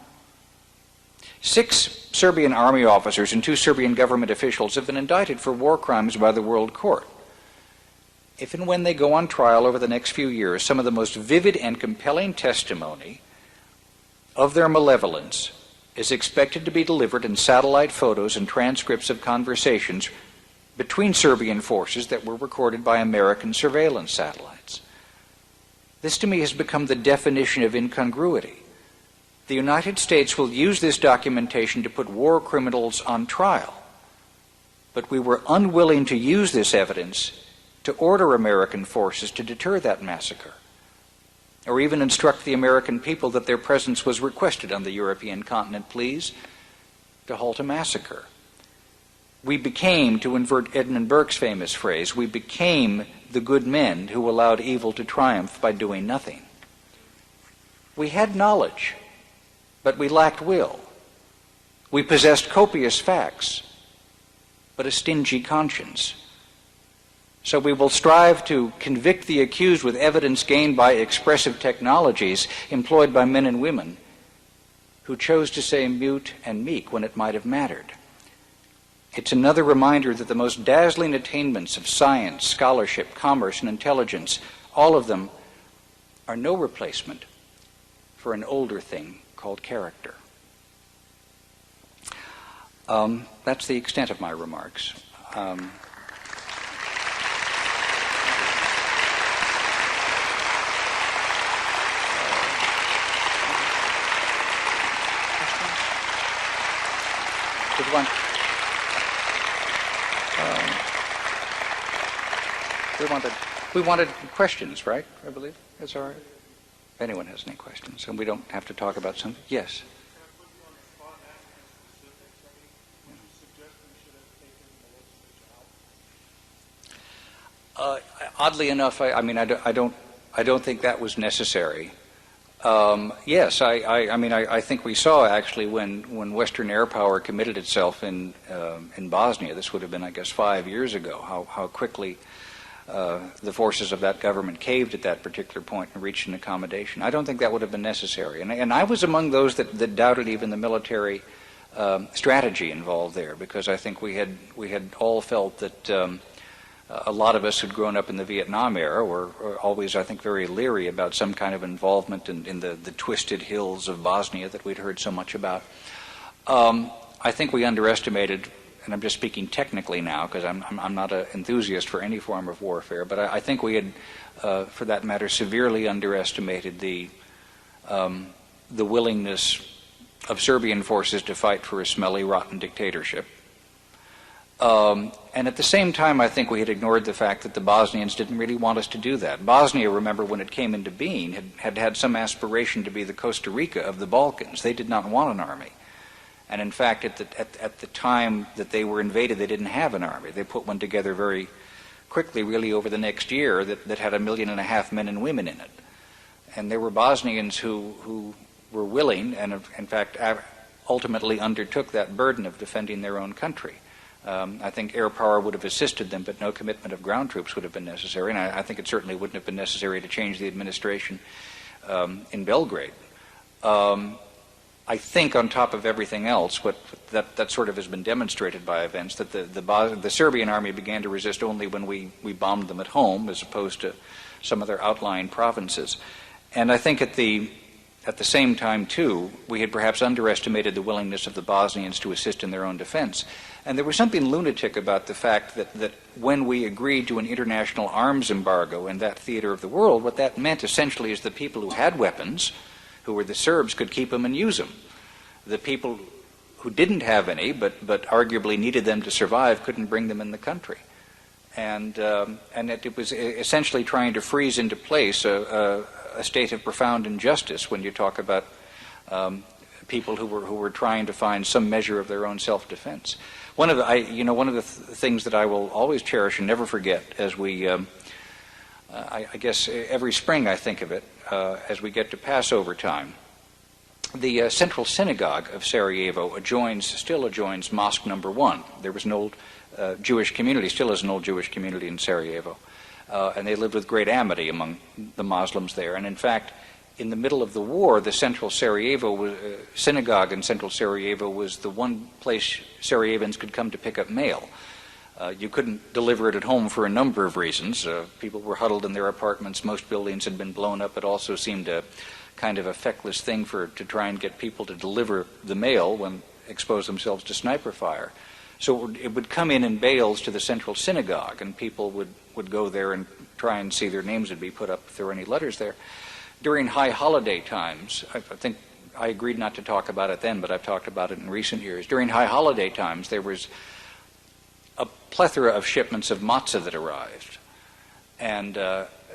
6 Serbian army officers and 2 Serbian government officials have been indicted for war crimes by the World Court. If and when they go on trial over the next few years, some of the most vivid and compelling testimony of their malevolence is expected to be delivered in satellite photos and transcripts of conversations between Serbian forces that were recorded by American surveillance satellites. This to me has become the definition of incongruity. The United States will use this documentation to put war criminals on trial. But we were unwilling to use this evidence to order American forces to deter that massacre, or even instruct the American people that their presence was requested on the European continent, please, to halt a massacre. We became, to invert Edmund Burke's famous phrase, we became the good men who allowed evil to triumph by doing nothing. We had knowledge, but we lacked will. We possessed copious facts, but a stingy conscience. So we will strive to convict the accused with evidence gained by expressive technologies employed by men and women who chose to stay mute and meek when it might have mattered. It's another reminder that the most dazzling attainments of science, scholarship, commerce, and intelligence, all of them are no replacement for an older thing called character. That's the extent of my remarks. We wanted questions, right? I believe that's all right. If anyone has any questions, and we don't have to talk about something. Yes. Oddly enough, I don't think that was necessary. Yes, I think we saw actually when Western air power committed itself in Bosnia. This would have been, I guess, 5 years ago. How quickly the forces of that government caved at that particular point and reached an accommodation. I don't think that would have been necessary, and I was among those that doubted even the military strategy involved there, because I think we had all felt that. A lot of us who'd grown up in the Vietnam era were always, I think, very leery about some kind of involvement in the twisted hills of Bosnia that we'd heard so much about. I think we underestimated, and I'm just speaking technically now because I'm not an enthusiast for any form of warfare, but I think we had, for that matter, severely underestimated the willingness of Serbian forces to fight for a smelly, rotten dictatorship. And at the same time, I think we had ignored the fact that the Bosnians didn't really want us to do that. Bosnia, remember, when it came into being, had some aspiration to be the Costa Rica of the Balkans. They did not want an army. And in fact, at the time that they were invaded, they didn't have an army. They put one together very quickly, really over the next year, that had 1.5 million men and women in it. And there were Bosnians who were willing, and in fact ultimately undertook that burden of defending their own country. I think air power would have assisted them, but no commitment of ground troops would have been necessary. And I think it certainly wouldn't have been necessary to change the administration in Belgrade. I think on top of everything else, that sort of has been demonstrated by events, that the Serbian army began to resist only when we bombed them at home, as opposed to some of their outlying provinces. And I think at the same time, too, we had perhaps underestimated the willingness of the Bosnians to assist in their own defense. And there was something lunatic about the fact that when we agreed to an international arms embargo in that theater of the world, what that meant essentially is the people who had weapons, who were the Serbs, could keep them and use them. The people who didn't have any, but arguably needed them to survive, couldn't bring them in the country. And it was essentially trying to freeze into place a state of profound injustice when you talk about people who were trying to find some measure of their own self-defense. One of the things that I will always cherish and never forget, as we, I guess every spring I think of it, as we get to Passover time, the central synagogue of Sarajevo still adjoins Mosque Number 1. There was an old Jewish community, still is an old Jewish community in Sarajevo, and they lived with great amity among the Muslims there. And in fact, in the middle of the war, the central Sarajevo synagogue in central Sarajevo was the one place Sarajevans could come to pick up mail. You couldn't deliver it at home for a number of reasons. People were huddled in their apartments. Most buildings had been blown up. It also seemed a kind of a feckless thing to try and get people to deliver the mail when expose themselves to sniper fire. So it would come in bales to the central synagogue, and people would go there and try and see their names would be put up if there were any letters there. During high holiday times, I think I agreed not to talk about it then, but I've talked about it in recent years. During high holiday times, there was a plethora of shipments of matzah that arrived. And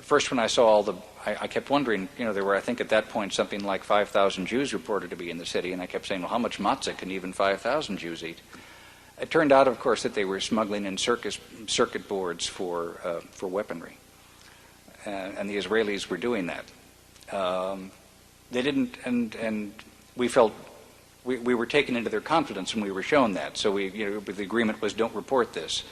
first when I saw all the, I kept wondering, there were, I think at that point, something like 5,000 Jews reported to be in the city, and I kept saying, well, how much matzah can even 5,000 Jews eat? It turned out, of course, that they were smuggling in circuit boards for weaponry. And the Israelis were doing that. They didn't, and we felt we were taken into their confidence when we were shown that. So the agreement was, don't report this.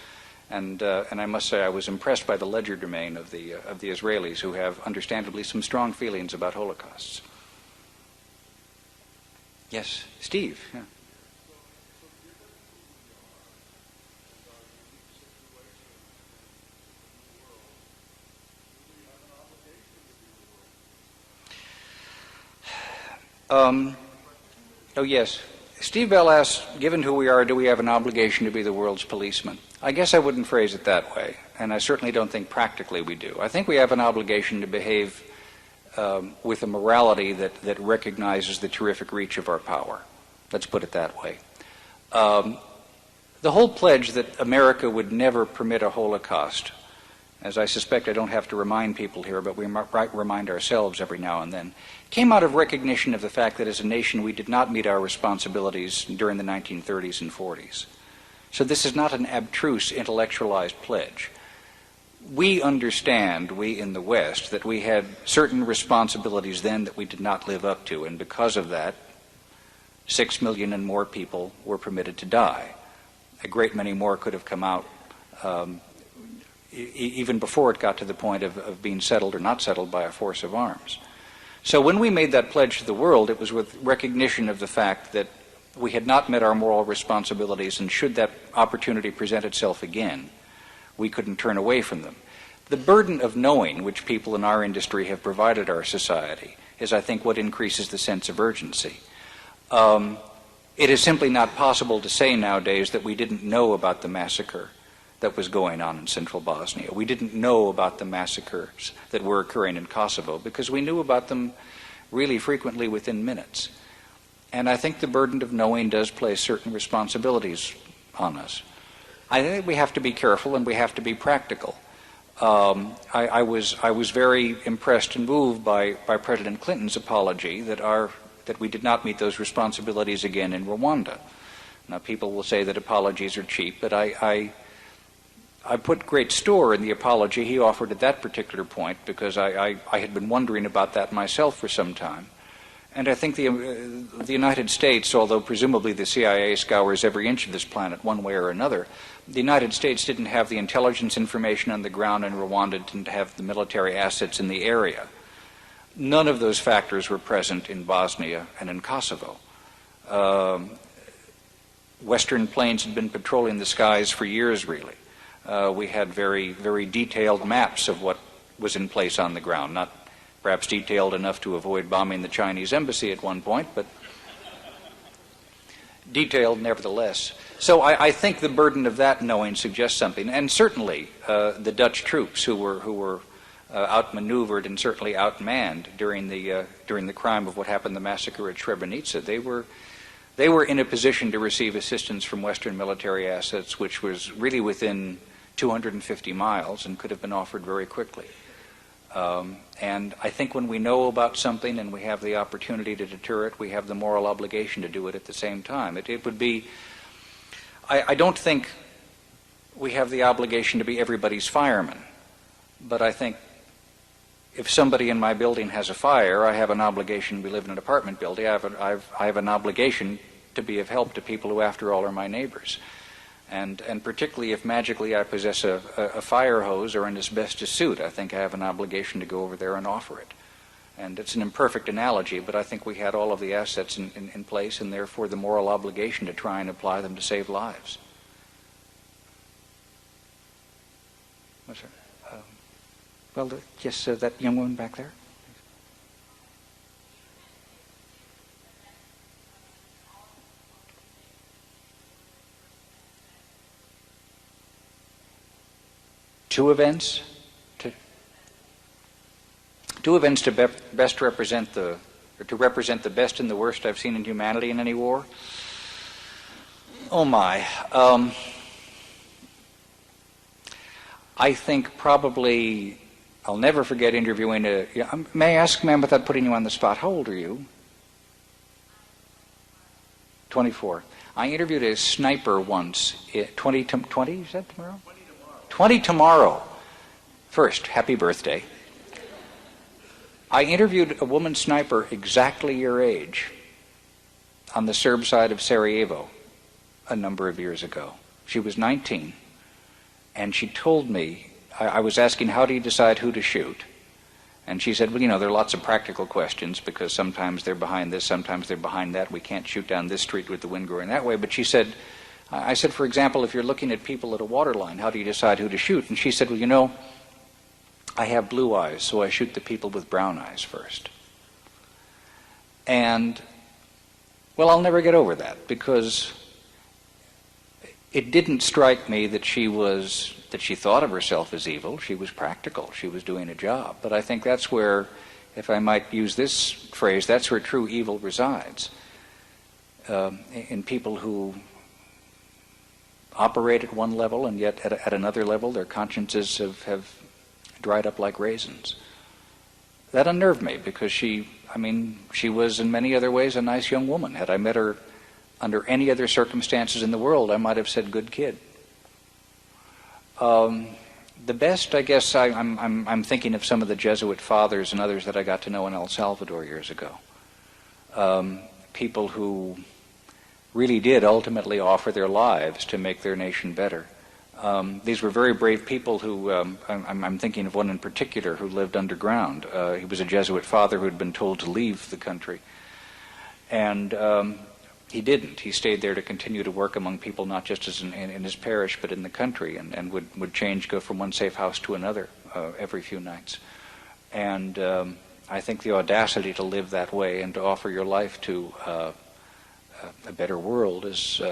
And I must say I was impressed by the legerdemain of the Israelis, who have understandably some strong feelings about Holocausts. Yes, Steve. Yeah. Oh, yes. Steve Bell asked, given who we are, do we have an obligation to be the world's policeman? I guess I wouldn't phrase it that way, and I certainly don't think practically we do. I think we have an obligation to behave with a morality that recognizes the terrific reach of our power. Let's put it that way. The whole pledge that America would never permit a Holocaust, as I suspect I don't have to remind people here, but we might remind ourselves every now and then, came out of recognition of the fact that as a nation we did not meet our responsibilities during the 1930s and 40s. So this is not an abstruse intellectualized pledge. We understand, we in the West, that we had certain responsibilities then that we did not live up to, and because of that, 6 million and more people were permitted to die. A great many more could have come out even before it got to the point of being settled or not settled by a force of arms. So when we made that pledge to the world, it was with recognition of the fact that we had not met our moral responsibilities, and should that opportunity present itself again, we couldn't turn away from them. The burden of knowing, which people in our industry have provided our society, is, I think, what increases the sense of urgency. It is simply not possible to say nowadays that we didn't know about the massacre that was going on in central Bosnia. We didn't know about the massacres that were occurring in Kosovo, because we knew about them really frequently within minutes. And I think the burden of knowing does place certain responsibilities on us. I think we have to be careful and we have to be practical. I was very impressed and moved by President Clinton's apology that we did not meet those responsibilities again in Rwanda. Now, people will say that apologies are cheap, but I put great store in the apology he offered at that particular point, because I had been wondering about that myself for some time. And I think the United States, although presumably the CIA scours every inch of this planet one way or another, the United States didn't have the intelligence information on the ground in Rwanda, didn't have the military assets in the area. None of those factors were present in Bosnia and in Kosovo. Western planes had been patrolling the skies for years, really. We had very, very detailed maps of what was in place on the ground, not perhaps detailed enough to avoid bombing the Chinese embassy at one point, but detailed nevertheless. So I think the burden of that knowing suggests something, and certainly the Dutch troops who were outmaneuvered and certainly outmanned during the crime of what happened, the massacre at Srebrenica. They were in a position to receive assistance from Western military assets, which was really within 250 miles and could have been offered very quickly. And I think when we know about something and we have the opportunity to deter it, we have the moral obligation to do it at the same time. It would be, I don't think we have the obligation to be everybody's fireman, but I think if somebody in my building has a fire, I have an obligation. We live in an apartment building. I have an obligation to be of help to people who, after all, are my neighbors. And particularly if magically I possess a fire hose or an asbestos suit, I think I have an obligation to go over there and offer it. And it's an imperfect analogy, but I think we had all of the assets in place, and therefore the moral obligation to try and apply them to save lives. What's that? Yes, that young woman back there. Two events to best represent the or to represent the best and the worst I've seen in humanity in any war? Oh my. I think probably I'll never forget interviewing may I ask, ma'am, without putting you on the spot, how old are you? 24. I interviewed a sniper once. 20, is that tomorrow? 20 tomorrow. First, happy birthday. I interviewed a woman sniper exactly your age on the Serb side of Sarajevo a number of years ago. She was 19, and she told me, I was asking, how do you decide who to shoot? And she said, well, you know, there are lots of practical questions because sometimes they're behind this, sometimes they're behind that. We can't shoot down this street with the wind going that way. But she said, I said, for example, if you're looking at people at a water line, how do you decide who to shoot? And she said, well, you know, I have blue eyes, so I shoot the people with brown eyes first. And, well, I'll never get over that because it didn't strike me that she thought of herself as evil. She was practical. She was doing a job. But I think that's where, if I might use this phrase, that's where true evil resides. In people who operate at one level and yet at another level their consciences have dried up like raisins. That unnerved me because she was in many other ways a nice young woman. Had I met her under any other circumstances in the world, I might have said, good kid. The best, I guess, I'm thinking of some of the Jesuit fathers and others that I got to know in El Salvador years ago. People who really did ultimately offer their lives to make their nation better. These were very brave people who, I'm thinking of one in particular who lived underground. He was a Jesuit father who had been told to leave the country. And he didn't. He stayed there to continue to work among people, not just as in his parish, but in the country, and would go from one safe house to another every few nights. And I think the audacity to live that way and to offer your life to a better world is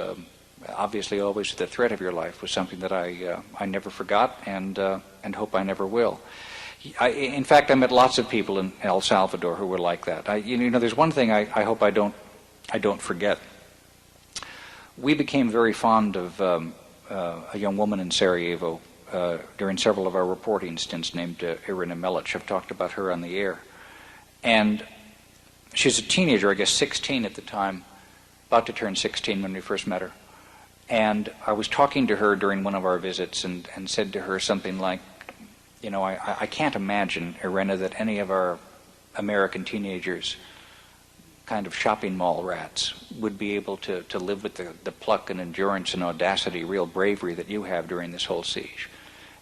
obviously always the threat of your life was something that I never forgot and hope I never will. In fact, I met lots of people in El Salvador who were like that. There's one thing I hope I don't forget. We became very fond of a young woman in Sarajevo during several of our reporting stints named Irina Melic. I've talked about her on the air. And she's a teenager, I guess 16 at the time, about to turn 16 when we first met her. And I was talking to her during one of our visits and said to her something like, I can't imagine, Irina, that any of our American teenagers, kind of shopping mall rats, would be able to live with the pluck and endurance and audacity, real bravery that you have during this whole siege.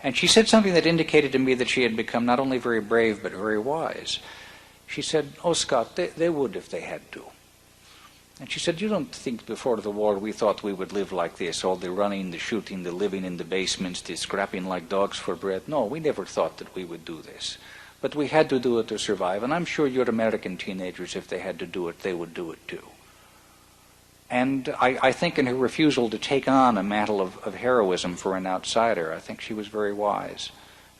And she said something that indicated to me that she had become not only very brave but very wise. She said, oh, Scott, they would if they had to. And she said, you don't think before the war we thought we would live like this, all the running, the shooting, the living in the basements, the scrapping like dogs for bread. No, we never thought that we would do this. But we had to do it to survive, and I'm sure your American teenagers, if they had to do it, they would do it too. And I think in her refusal to take on a mantle of heroism for an outsider, I think she was very wise.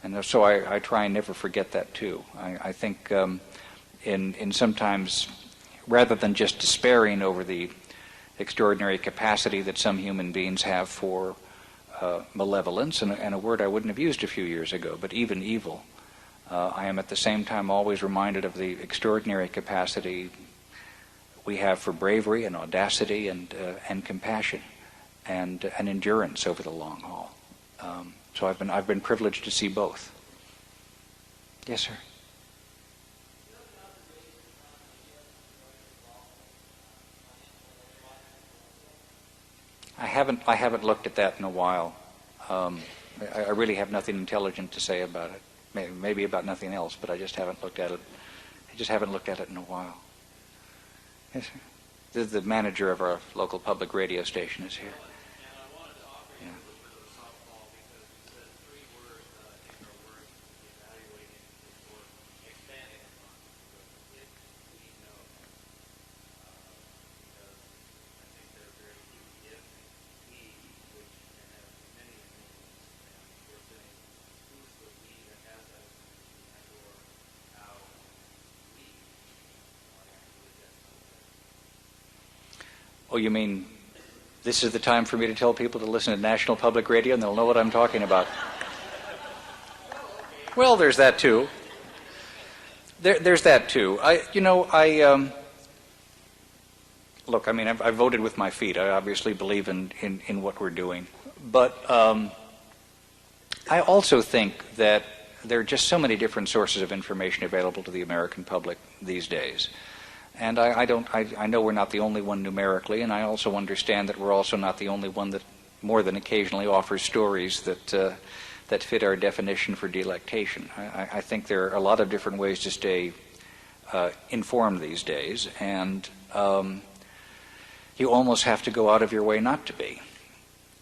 And so I try and never forget that too. I think in sometimes, rather than just despairing over the extraordinary capacity that some human beings have for malevolence, and a word I wouldn't have used a few years ago, but even evil, I am at the same time always reminded of the extraordinary capacity we have for bravery and audacity and compassion and endurance over the long haul. So I've been privileged to see both. Yes, sir. I haven't looked at that in a while. I really have nothing intelligent to say about it. Maybe about nothing else, but I just haven't looked at it. I just haven't looked at it in a while. Yes, sir. The manager of our local public radio station is here. Yeah. Oh, you mean this is the time for me to tell people to listen to National Public Radio and they'll know what I'm talking about? Well, there's that too. There's that too. Look, I mean, I voted with my feet. I obviously believe in what we're doing. But I also think that there are just so many different sources of information available to the American public these days. And I know we're not the only one numerically, and I also understand that we're also not the only one that more than occasionally offers stories that fit our definition for delectation. I think there are a lot of different ways to stay informed these days, and you almost have to go out of your way not to be.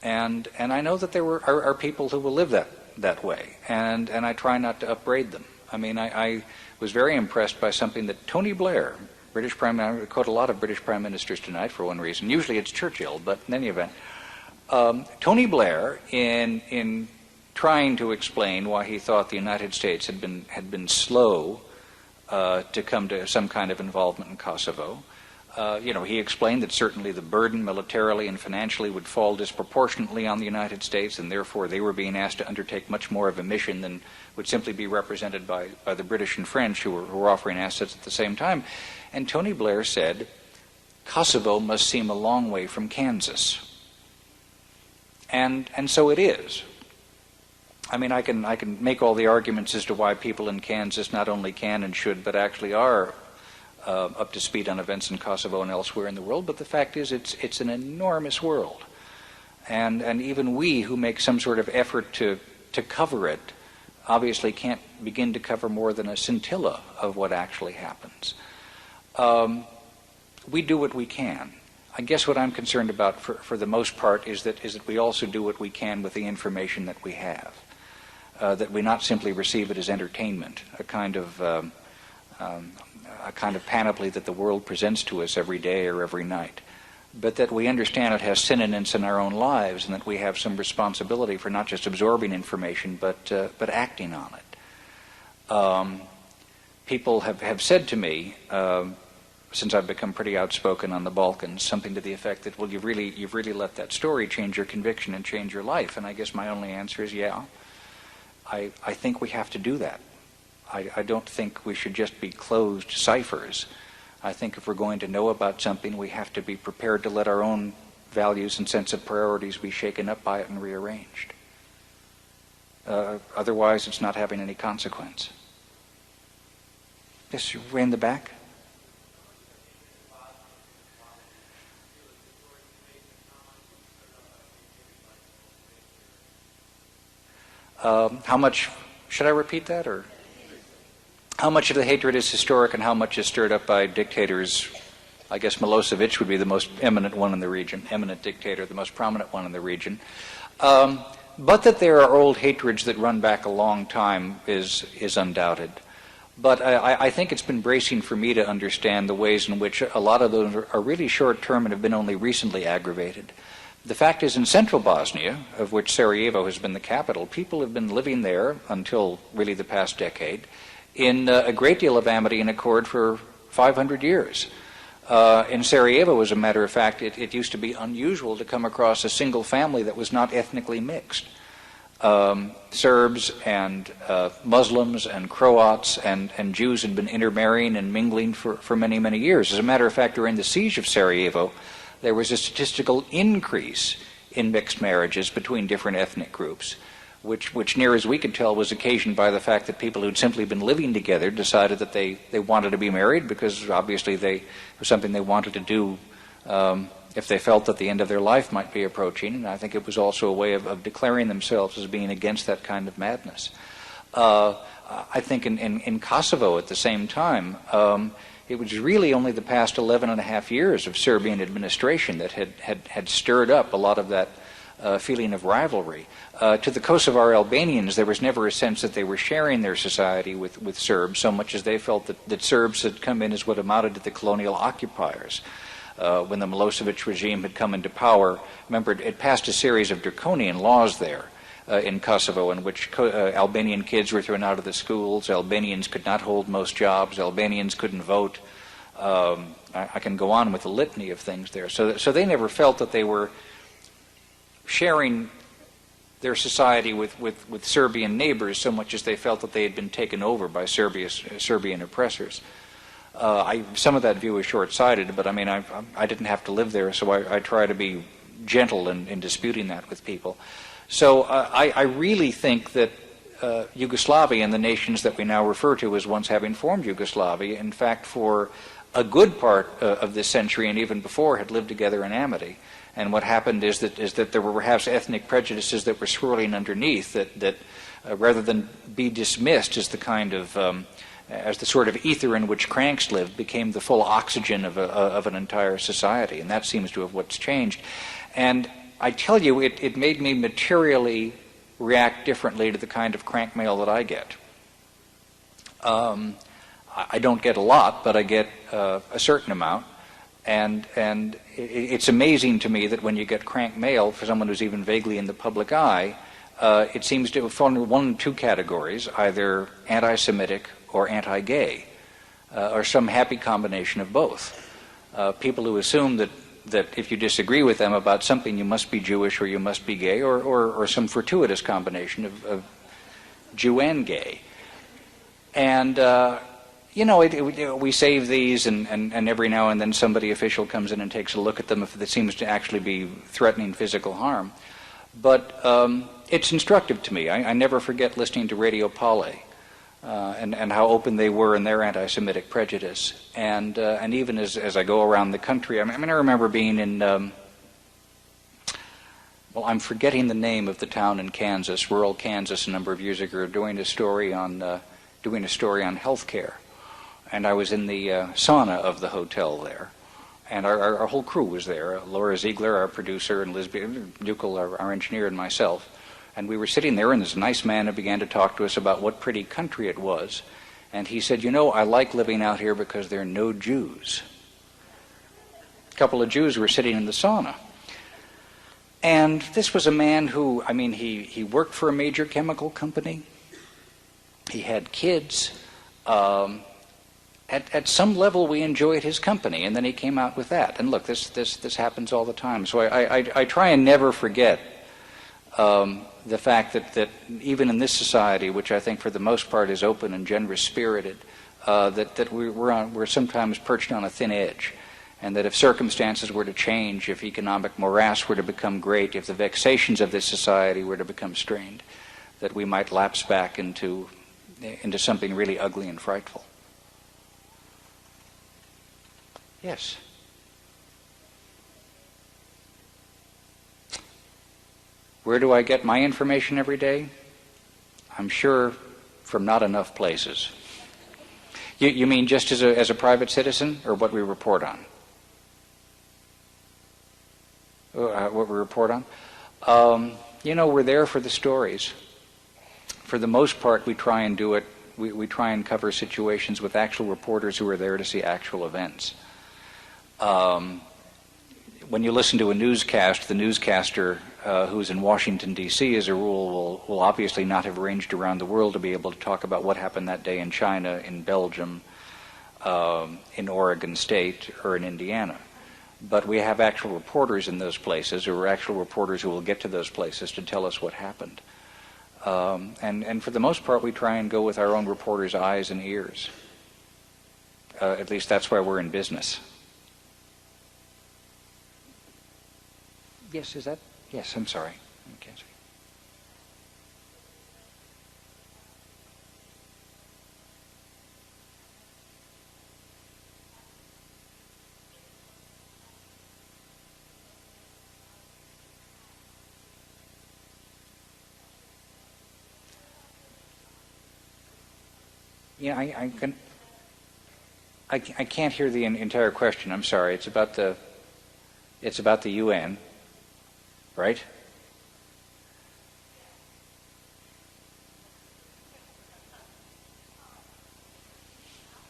And I know that there are people who will live that way, and I try not to upbraid them. I mean, I was very impressed by something that Tony Blair, British Prime Minister, I quote a lot of British Prime Ministers tonight for one reason. Usually it's Churchill, but in any event, Tony Blair, in trying to explain why he thought the United States had been slow to come to some kind of involvement in Kosovo. He explained that certainly the burden militarily and financially would fall disproportionately on the United States, and therefore they were being asked to undertake much more of a mission than would simply be represented by the British and French, who were offering assets at the same time. And Tony Blair said, Kosovo must seem a long way from Kansas. And so it is. I mean, I can make all the arguments as to why people in Kansas not only can and should, but actually are up to speed on events in Kosovo and elsewhere in the world. But the fact is, it's an enormous world, and even we who make some sort of effort to cover it obviously can't begin to cover more than a scintilla of what actually happens. We do what we can. I guess what I'm concerned about for the most part is that we also do what we can with the information that we have. That we not simply receive it as entertainment, a kind of panoply that the world presents to us every day or every night, but that we understand it has synonyms in our own lives, and that we have some responsibility for not just absorbing information, but acting on it. People have said to me, since I've become pretty outspoken on the Balkans, something to the effect that, well, you've really let that story change your conviction and change your life. And I guess my only answer is, yeah, I think we have to do that. I don't think we should just be closed ciphers. I think if we're going to know about something, we have to be prepared to let our own values and sense of priorities be shaken up by it and rearranged. Otherwise, it's not having any consequence. Yes, way in the back. How much, should I repeat that, or? How much of the hatred is historic and how much is stirred up by dictators? I guess Milosevic would be the most eminent one in the region, eminent dictator, the most prominent one in the region. But that there are old hatreds that run back a long time is undoubted. But I think it's been bracing for me to understand the ways in which a lot of those are really short-term and have been only recently aggravated. The fact is, in central Bosnia, of which Sarajevo has been the capital, people have been living there until really the past decade in a great deal of amity and accord for 500 years. In Sarajevo, as a matter of fact, it used to be unusual to come across a single family that was not ethnically mixed. Serbs and Muslims and Croats and Jews had been intermarrying and mingling for many, many years. As a matter of fact, during the siege of Sarajevo, there was a statistical increase in mixed marriages between different ethnic groups, which near as we could tell was occasioned by the fact that people who'd simply been living together decided that they wanted to be married because obviously it was something they wanted to do if they felt that the end of their life might be approaching. And I think it was also a way of declaring themselves as being against that kind of madness. I think in Kosovo at the same time, it was really only the past 11 and a half years of Serbian administration that had stirred up a lot of that feeling of rivalry. To the Kosovar Albanians, there was never a sense that they were sharing their society with Serbs, so much as they felt that Serbs had come in as what amounted to the colonial occupiers. When the Milosevic regime had come into power, remember, it passed a series of draconian laws there in Kosovo in which Albanian kids were thrown out of the schools, Albanians could not hold most jobs, Albanians couldn't vote. I can go on with a litany of things there. So they never felt that they were sharing their society with Serbian neighbors so much as they felt that they had been taken over by Serbian oppressors. Some of that view is short-sighted, but I mean, I didn't have to live there, so I try to be gentle in disputing that with people. So I really think that Yugoslavia and the nations that we now refer to as once having formed Yugoslavia, in fact, for a good part of this century and even before, had lived together in amity. And what happened is that there were perhaps ethnic prejudices that were swirling underneath that rather than be dismissed as the kind of as the sort of ether in which cranks lived, became the full oxygen of an entire society. And that seems to have what's changed. And I tell you, it made me materially react differently to the kind of crank mail that I get. I don't get a lot, but I get a certain amount. And it's amazing to me that when you get crank mail for someone who's even vaguely in the public eye, it seems to fall into one of two categories, either anti-Semitic or anti-gay, or some happy combination of both. People who assume that if you disagree with them about something, you must be Jewish or you must be gay, or some fortuitous combination of Jew and gay. And we save these, and every now and then somebody official comes in and takes a look at them if it seems to actually be threatening physical harm. But it's instructive to me. I never forget listening to Radio Pale and how open they were in their anti-Semitic prejudice. And even as I go around the country, I remember being in, I'm forgetting the name of the town in Kansas, rural Kansas, a number of years ago, doing a story on healthcare. And I was in the sauna of the hotel there. And our whole crew was there, Laura Ziegler, our producer, and Liz Dukel, our engineer, and myself. And we were sitting there, and this nice man began to talk to us about what pretty country it was. And he said, I like living out here because there are no Jews. A couple of Jews were sitting in the sauna. And this was a man who, he worked for a major chemical company. He had kids. At some level, we enjoyed his company, and then he came out with that. And look, this happens all the time. So I try and never forget the fact that even in this society, which I think for the most part is open and generous-spirited, that we're sometimes perched on a thin edge, and that if circumstances were to change, if economic morass were to become great, if the vexations of this society were to become strained, that we might lapse back into something really ugly and frightful. Yes. Where do I get my information every day? I'm sure from not enough places. You mean just as a private citizen, or what we report on? What we report on? We're there for the stories. For the most part, we try and do it. We try and cover situations with actual reporters who are there to see actual events. When you listen to a newscast, the newscaster who's in Washington, D.C., as a rule, will obviously not have ranged around the world to be able to talk about what happened that day in China, in Belgium, in Oregon State, or in Indiana. But we have actual reporters in those places, or actual reporters who will get to those places to tell us what happened. And for the most part, we try and go with our own reporters' eyes and ears. At least that's why we're in business. Yes, is that? Yes, I'm sorry. Okay. Yeah, I can't hear the entire question. I'm sorry. It's about the UN, right?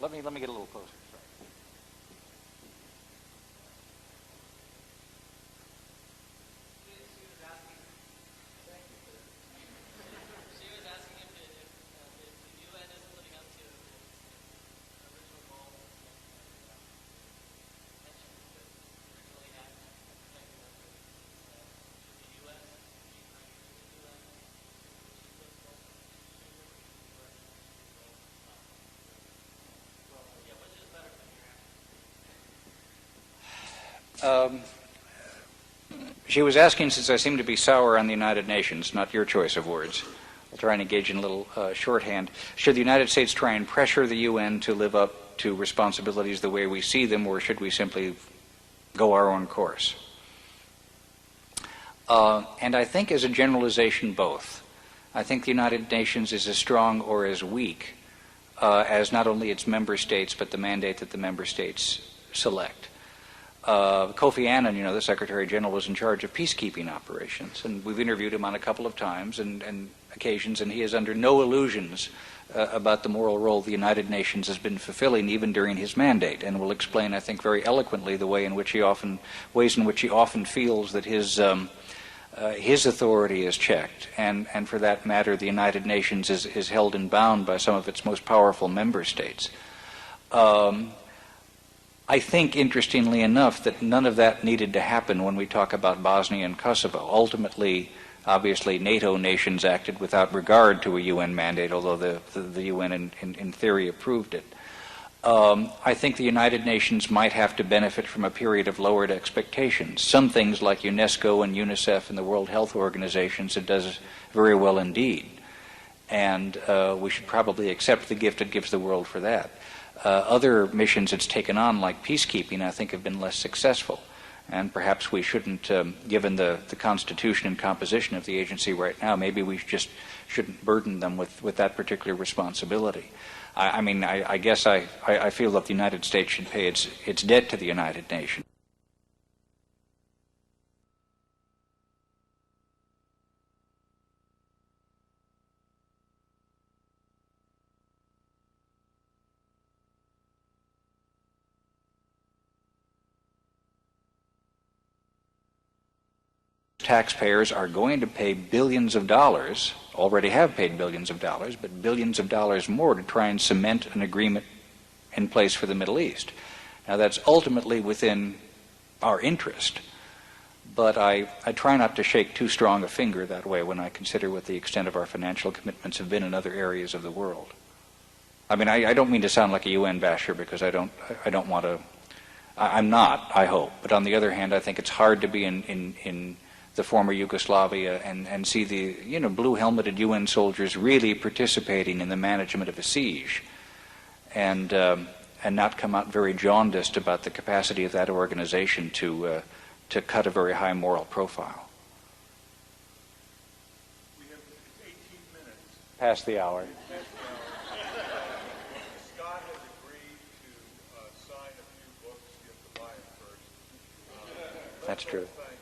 Let me get a little closer. Sorry. She was asking, since I seem to be sour on the United Nations, not your choice of words, I'll try and engage in a little shorthand. Should the United States try and pressure the UN to live up to responsibilities the way we see them, or should we simply go our own course? And I think as a generalization, both. I think the United Nations is as strong or as weak as not only its member states, but the mandate that the member states select. Kofi Annan, the Secretary General, was in charge of peacekeeping operations, and we've interviewed him on a couple of times and occasions, and he is under no illusions about the moral role the United Nations has been fulfilling even during his mandate, and will explain, I think, very eloquently the ways in which he often feels that his authority is checked, and for that matter, the United Nations is held and bound by some of its most powerful member states. I think, interestingly enough, that none of that needed to happen when we talk about Bosnia and Kosovo. Ultimately, obviously, NATO nations acted without regard to a UN mandate, although the UN in theory approved it. I think the United Nations might have to benefit from a period of lowered expectations. Some things like UNESCO and UNICEF and the World Health Organizations, it does very well indeed. And we should probably accept the gift it gives the world for that. Other missions it's taken on, like peacekeeping, I think have been less successful. And perhaps we shouldn't, given the constitution and composition of the agency right now, maybe we just shouldn't burden them with that particular responsibility. I guess I feel that the United States should pay its debt to the United Nations. Taxpayers are going to pay billions of dollars, already have paid billions of dollars, but billions of dollars more to try and cement an agreement in place for the Middle East. Now that's ultimately within our interest, but I try not to shake too strong a finger that way when I consider what the extent of our financial commitments have been in other areas of the world. I don't mean to sound like a UN basher, because I don't want to, I'm not, I hope, but on the other hand, I think it's hard to be in the former Yugoslavia and see the blue-helmeted UN soldiers really participating in the management of a siege, and not come out very jaundiced about the capacity of that organization to cut a very high moral profile.
We have 18 minutes.
Past the hour.
Scott has agreed to sign a few books. You have to buy them first.
That's true.
Thank